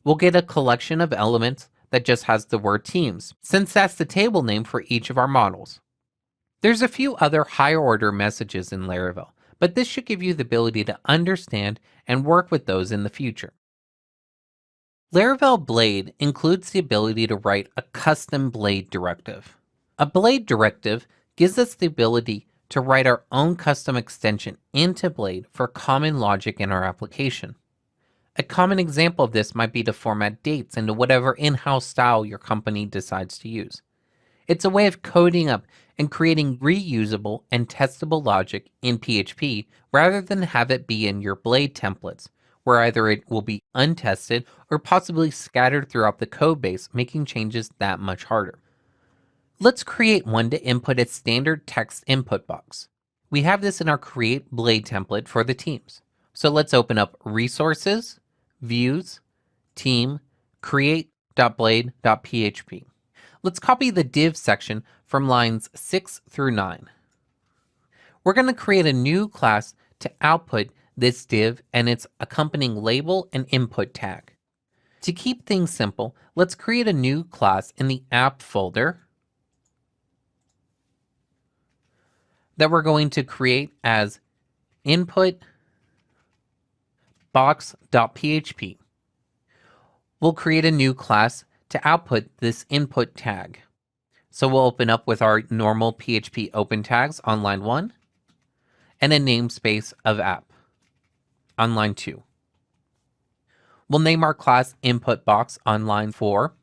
we'll get a collection of elements that just has the word teams, since that's the table name for each of our models. There's a few other higher order messages in Laravel, but this should give you the ability to understand and work with those in the future. Laravel Blade includes the ability to write a custom Blade directive. A Blade directive gives us the ability to write our own custom extension into Blade for common logic in our application. A common example of this might be to format dates into whatever in-house style your company decides to use. It's a way of coding up and creating reusable and testable logic in PHP rather than have it be in your Blade templates, where either it will be untested or possibly scattered throughout the code base, making changes that much harder. Let's create one to input a standard text input box. We have this in our Create Blade template for the teams. So let's open up Resources, Views, Team, Create.blade.php. Let's copy the div section from lines 6 through 9. We're going to create a new class to output this div and its accompanying label and input tag. To keep things simple, let's create a new class in the app folder that we're going to create as input box.php. We'll create a new class to output this input tag. So we'll open up with our normal PHP open tags on line 1 and a namespace of app on line 2. We'll name our class input box on line 4.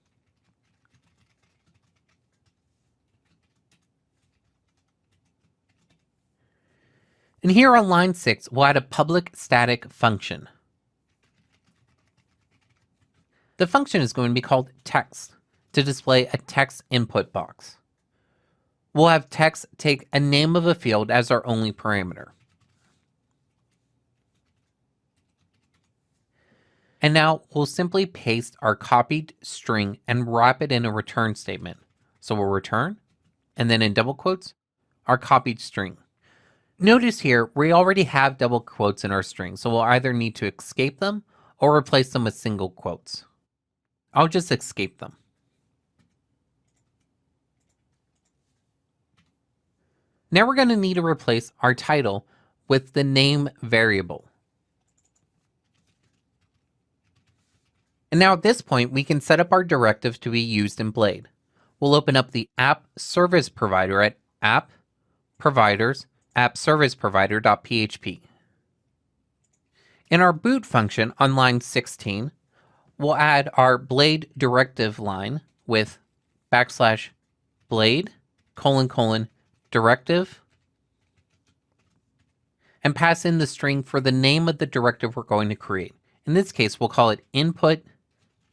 And here on line 6, we'll add a public static function. The function is going to be called text to display a text input box. We'll have text take a name of a field as our only parameter. And now we'll simply paste our copied string and wrap it in a return statement. So we'll return, and then in double quotes, our copied string. Notice here, we already have double quotes in our string, so we'll either need to escape them or replace them with single quotes. I'll just escape them. Now we're going to need to replace our title with the name variable. And now at this point, we can set up our directive to be used in Blade. We'll open up the app service provider at app providers appserviceprovider.php. In our boot function on line 16, we'll add our Blade directive line with \blade : directive, and pass in the string for the name of the directive we're going to create. In this case, we'll call it input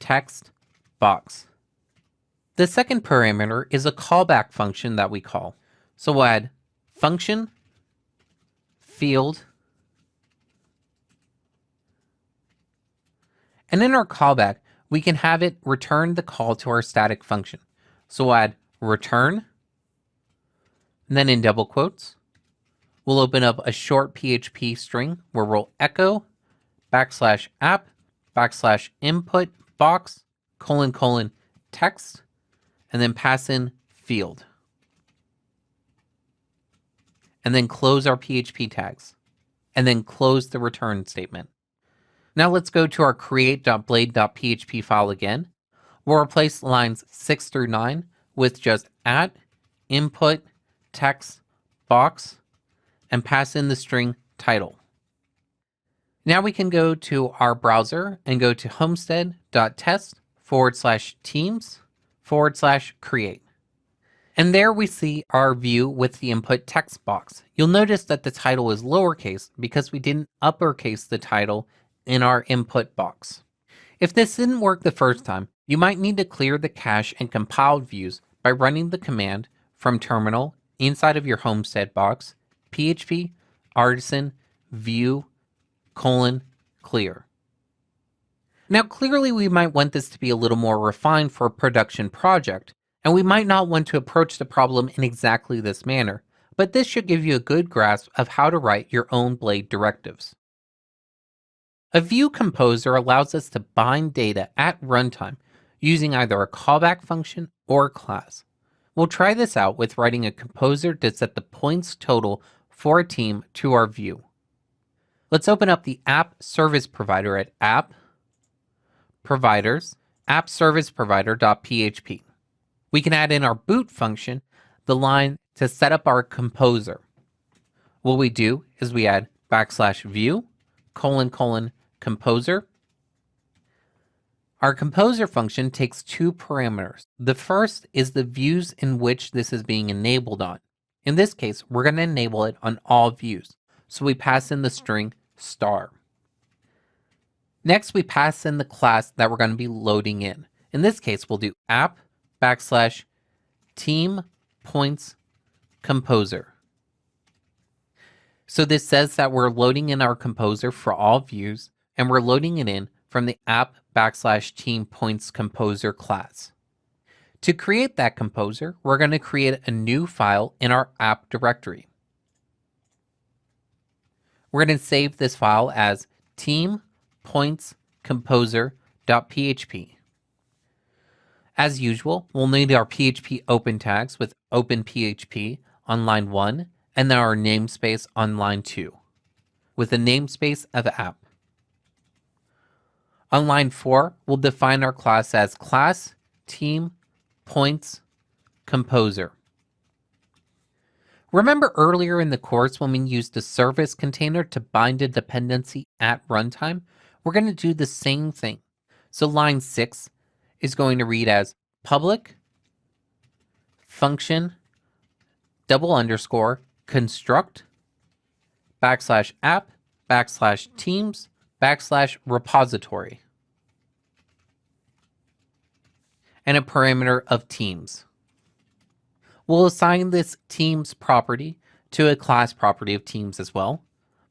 text box. The second parameter is a callback function that we call. So we'll add function field, and in our callback, we can have it return the call to our static function. So we'll add return, and then in double quotes, we'll open up a short PHP string where we'll echo \app \input box : text, and then pass in field. And then close our PHP tags, and then close the return statement. Now let's go to our create.blade.php file again. We'll replace lines 6 through 9 with just @input text box and pass in the string title. Now we can go to our browser and go to homestead.test/teams/create. And there we see our view with the input text box. You'll notice that the title is lowercase because we didn't uppercase the title in our input box. If this didn't work the first time, you might need to clear the cache and compiled views by running the command from terminal inside of your Homestead box, php artisan view : clear. Now clearly we might want this to be a little more refined for a production project, and we might not want to approach the problem in exactly this manner, but this should give you a good grasp of how to write your own Blade directives. A view composer allows us to bind data at runtime using either a callback function or a class. We'll try this out with writing a composer to set the points total for a team to our view. Let's open up the app service provider at app providers appserviceprovider.php. We can add in our boot function the line to set up our composer. What we do is we add \view : composer. Our composer function takes two parameters. The first is the views in which this is being enabled on. In this case, we're going to enable it on all views. So we pass in the string star. Next, we pass in the class that we're going to be loading in. In this case, we'll do app \team points composer. So this says that we're loading in our composer for all views, and we're loading it in from the app \team points composer class. To create that composer, we're going to create a new file in our app directory. We're going to save this file as team points composer.php. As usual, we'll need our PHP open tags with openPHP on line 1 and then our namespace on line 2 with a namespace of app. On line 4, we'll define our class as class team points composer. Remember earlier in the course when we used the service container to bind a dependency at runtime? We're going to do the same thing. So line 6 is going to read as public function _construct \app \teams \repository. and a parameter of teams. We'll assign this teams property to a class property of teams as well,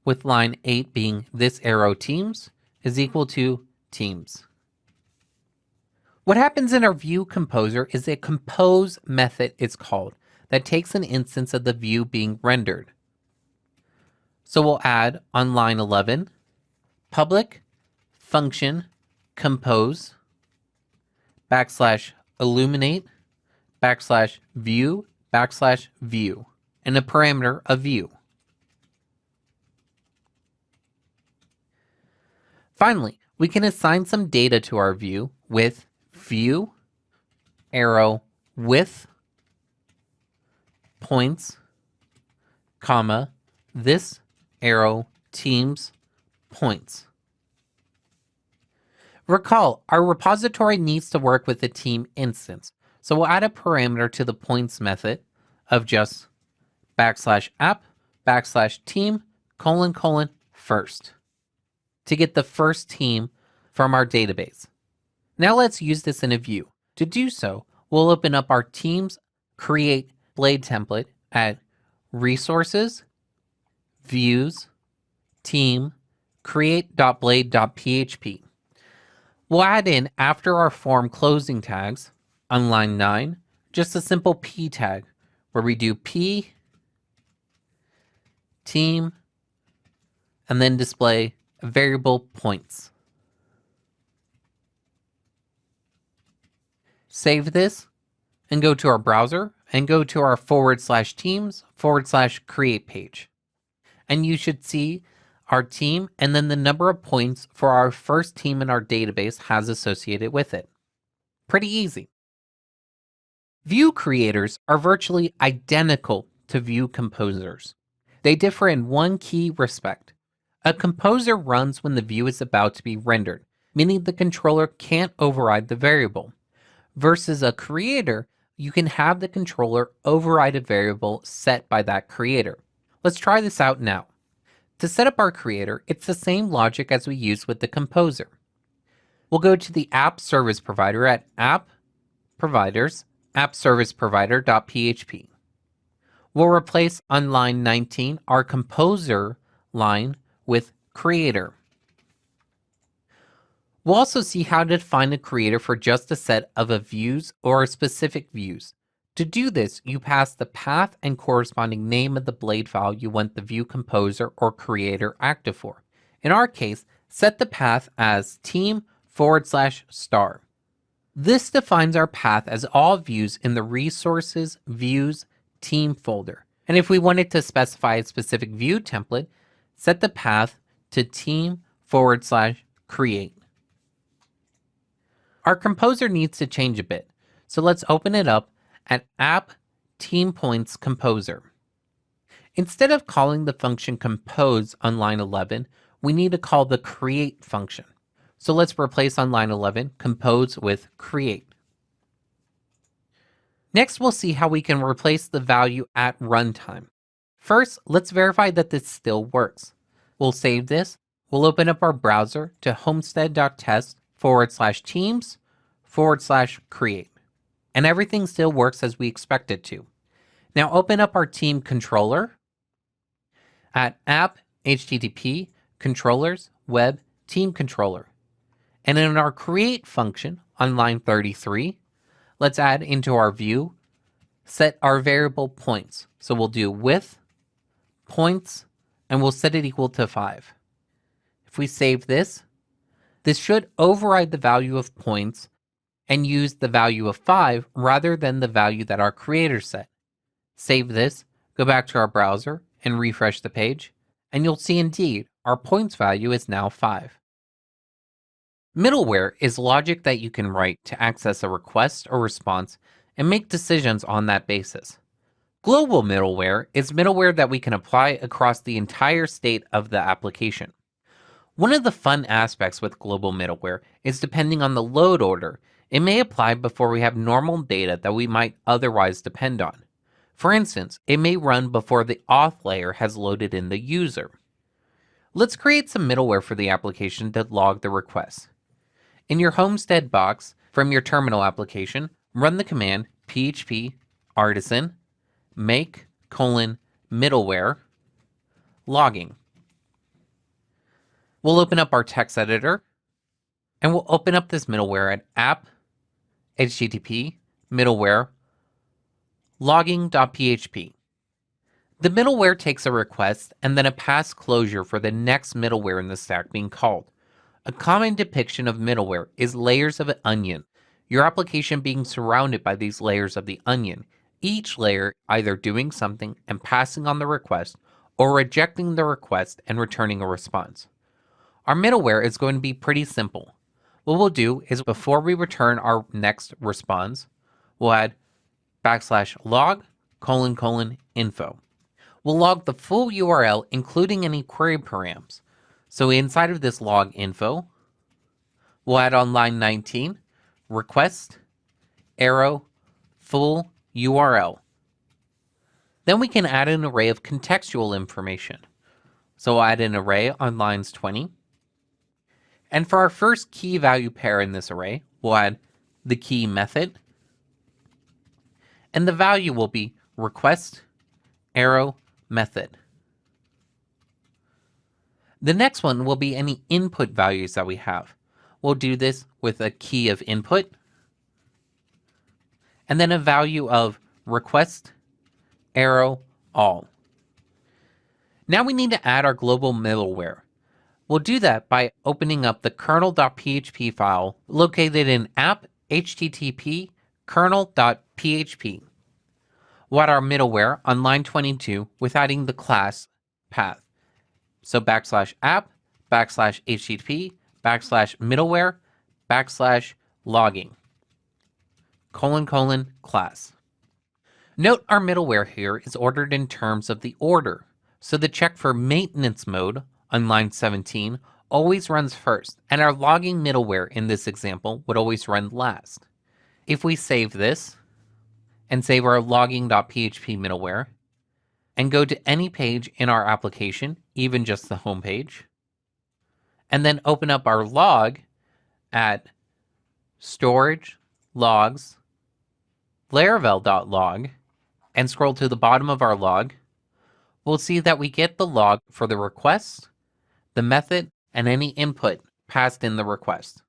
with line 8 being this arrow teams is equal to teams. What happens in our view composer is a compose method is called that takes an instance of the view being rendered. So we'll add on line 11, public function compose \illuminate \view \view and a parameter of view. Finally, we can assign some data to our view with view arrow width points, comma, this arrow teams points. Recall, our repository needs to work with the team instance, so we'll add a parameter to the points method of just \app \team : first to get the first team from our database. Now let's use this in a view. To do so, we'll open up our teams create blade template at resources, views, team, create.blade.php. We'll add in after our form closing tags on line 9, just a simple p tag where we do p, team, and then display variable points. Save this and go to our browser and go to our /teams/create page. And you should see our team and then the number of points for our first team in our database has associated with it. Pretty easy. View creators are virtually identical to view composers. They differ in one key respect. A composer runs when the view is about to be rendered, meaning the controller can't override the variable. Versus a creator, you can have the controller override a variable set by that creator. Let's try this out now. To set up our creator, it's the same logic as we used with the composer. We'll go to the app service provider at app providers, appserviceprovider.php. We'll replace on line 19 our composer line with creator. We'll also see how to define a creator for just a set of views or specific views. To do this, you pass the path and corresponding name of the blade file you want the view composer or creator active for. In our case, set the path as team/star. This defines our path as all views in the resources, views, team folder. And if we wanted to specify a specific view template, set the path to team/create. Our composer needs to change a bit, so let's open it up at app team points composer. Instead of calling the function compose on line 11, we need to call the create function. So let's replace on line 11 compose with create. Next, we'll see how we can replace the value at runtime. First, let's verify that this still works. We'll save this. We'll open up our browser to homestead.test/teams/create. And everything still works as we expect it to. Now open up our team controller at app http controllers web team controller. And in our create function on line 33, let's add into our view, set our variable points. So we'll do width points and we'll set it equal to 5. If we save this, this should override the value of points and use the value of 5 rather than the value that our creator set. Save this, go back to our browser and refresh the page, and you'll see indeed our points value is now 5. Middleware is logic that you can write to access a request or response and make decisions on that basis. Global middleware is middleware that we can apply across the entire state of the application. One of the fun aspects with global middleware is depending on the load order, it may apply before we have normal data that we might otherwise depend on. For instance, it may run before the auth layer has loaded in the user. Let's create some middleware for the application to log the request. In your Homestead box, From your terminal application, run the command php artisan make middleware logging. We'll open up our text editor, and we'll open up this middleware at app http middleware logging.php. The middleware takes a request and then a pass closure for the next middleware in the stack being called. A common depiction of middleware is layers of an onion, your application being surrounded by these layers of the onion, each layer either doing something and passing on the request or rejecting the request and returning a response. Our middleware is going to be pretty simple. What we'll do is before we return our next response, we'll add /log : info. We'll log the full URL, including any query params. So inside of this log info, we'll add on line 19, request, arrow, full URL. Then we can add an array of contextual information. So we'll add an array on lines 20. And for our first key value pair in this array, we'll add the key method. And the value will be request, arrow, method. The next one will be any input values that we have. We'll do this with a key of input, and then a value of request, arrow, all. Now we need to add our global middleware. We'll do that by opening up the kernel.php file located in app http kernel.php. We'll add our middleware on line 22 with adding the class path. So /app, /http, /middleware, /logging, : class. Note our middleware here is ordered in terms of the order. So the check for maintenance mode on line 17 always runs first, and our logging middleware in this example would always run last. If we save this and save our logging.php middleware and go to any page in our application, even just the home page, and then open up our log at storage logs laravel.log and scroll to the bottom of our log, we'll see that we get the log for the request, the method, and any input passed in the request.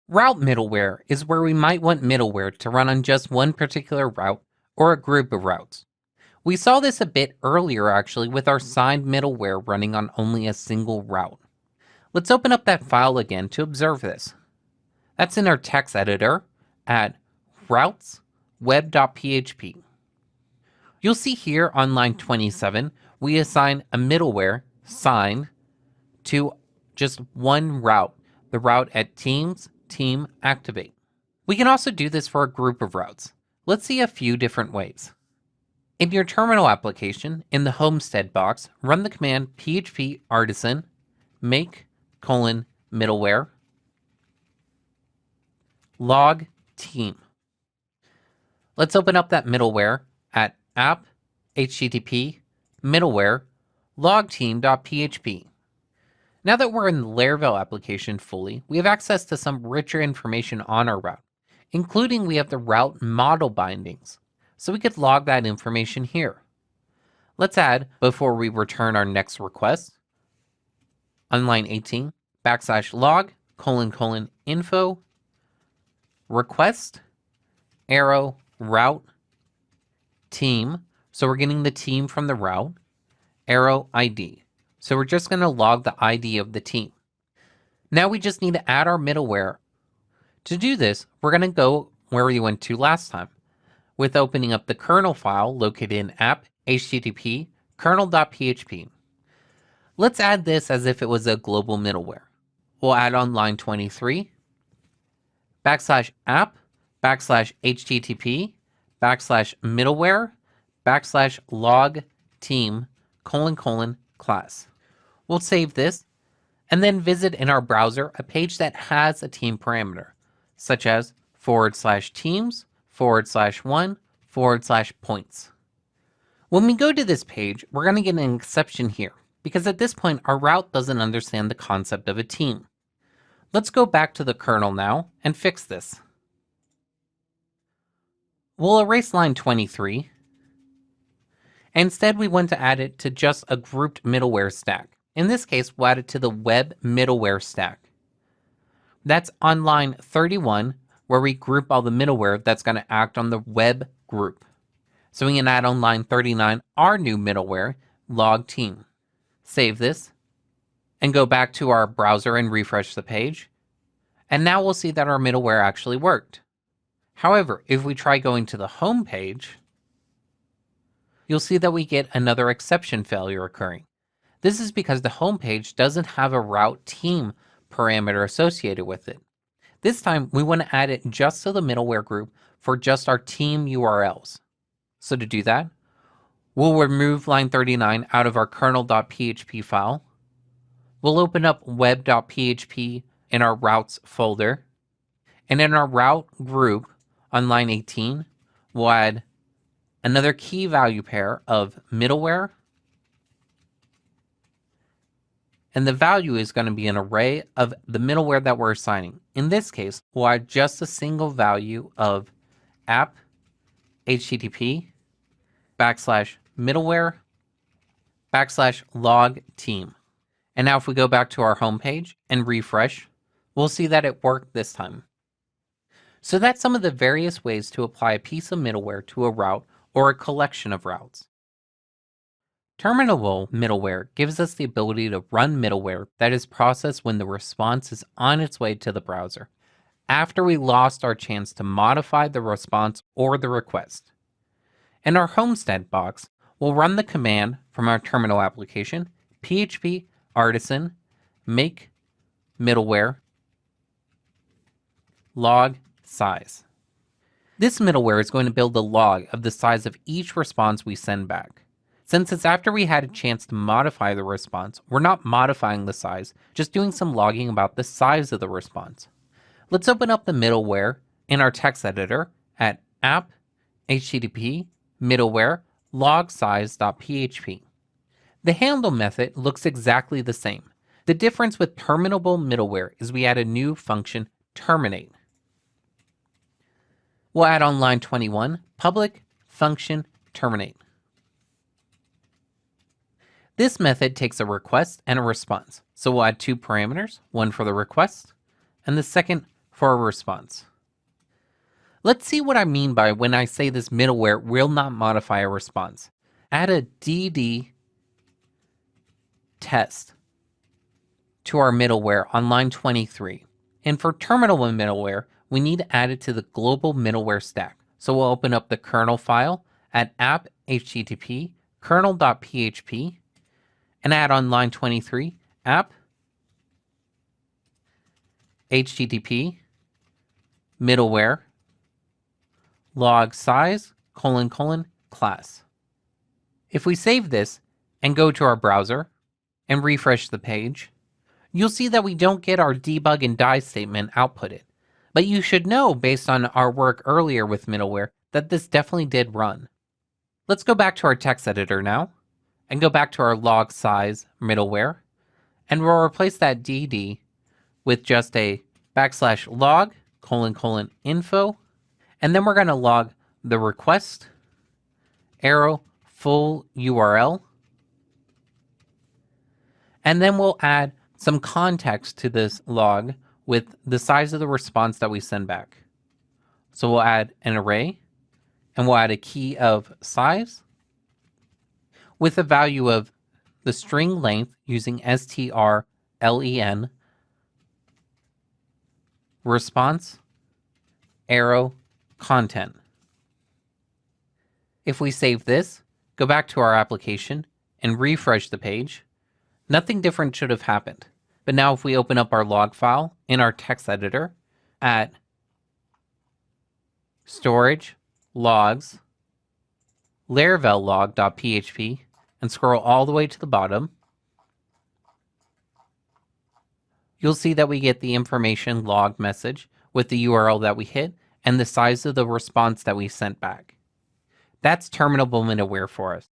Route middleware is where we might want middleware to run on just one particular route or a group of routes. We saw this a bit earlier actually with our signed middleware running on only a single route. Let's open up that file again to observe this. That's in our text editor at routes web.php. You'll see here on line 27, we assign a middleware sign to just one route, the route at teams, team activate. We can also do this for a group of routes. Let's see a few different ways. In your terminal application, in the Homestead box, run the command php artisan make : middleware log team. Let's open up that middleware at app http middleware logteam.php. Now that we're in the Laravel application fully, we have access to some richer information on our route, including we have the route model bindings. So we could log that information here. Let's add, before we return our next request, on line 18, /log : info request arrow route team. So we're getting the team from the route, arrow ID. So we're just going to log the ID of the team. Now we just need to add our middleware. To do this, we're going to go where we went to last time, with opening up the kernel file located in app http kernel.php. Let's add this as if it was a global middleware. We'll add on line 23, /app, /http, /middleware, /log team : class. We'll save this and then visit in our browser a page that has a team parameter, such as /teams, /1, /points. When we go to this page, we're going to get an exception here, because at this point our route doesn't understand the concept of a team. Let's go back to the kernel now and fix this. We'll erase line 23. Instead, we want to add it to just a grouped middleware stack. In this case, we'll add it to the web middleware stack. That's on line 31, where we group all the middleware that's going to act on the web group. So we can add on line 39 our new middleware, log team. Save this, and go back to our browser and refresh the page. And now we'll see that our middleware actually worked. However, if we try going to the home page, you'll see that we get another exception failure occurring. This is because the home page doesn't have a route team parameter associated with it. This time, we want to add it just to the middleware group for just our team URLs. So to do that, we'll remove line 39 out of our kernel.php file. We'll open up web.php in our routes folder. And in our route group on line 18, we'll add another key value pair of middleware. And the value is going to be an array of the middleware that we're assigning. In this case, we'll add just a single value of app http /middleware /log team. And now if we go back to our home page and refresh, we'll see that it worked this time. So that's some of the various ways to apply a piece of middleware to a route or a collection of routes. Terminable middleware gives us the ability to run middleware that is processed when the response is on its way to the browser, after we lost our chance to modify the response or the request. In our Homestead box, we'll run the command from our terminal application, php artisan make middleware log size. This middleware is going to build a log of the size of each response we send back. Since it's after we had a chance to modify the response, we're not modifying the size, just doing some logging about the size of the response. Let's open up the middleware in our text editor at app http middleware log size.php. The handle method looks exactly the same. The difference with terminable middleware is we add a new function, terminate. We'll add on line 21, public function terminate. This method takes a request and a response. So we'll add two parameters, one for the request and the second for a response. Let's see what I mean by when I say this middleware will not modify a response. Add a dd test to our middleware on line 23. And for terminable middleware, we need to add it to the global middleware stack. So we'll open up the kernel file at app http kernel.php and add on line 23 app http middleware log size : class. If we save this and go to our browser and refresh the page, you'll see that we don't get our debug and die statement outputted. But you should know, based on our work earlier with middleware, that this definitely did run. Let's go back to our text editor now and go back to our log size middleware, and we'll replace that dd with just a /log : info, and then we're going to log the request arrow full URL, and then we'll add some context to this log with the size of the response that we send back. So we'll add an array, and we'll add a key of size with a value of the string length using strlen response arrow content. If we save this, go back to our application and refresh the page, nothing different should have happened. But now if we open up our log file in our text editor at storage logs laravel log.php and scroll all the way to the bottom, you'll see that we get the information log message with the URL that we hit and the size of the response that we sent back. That's terminable middleware for us.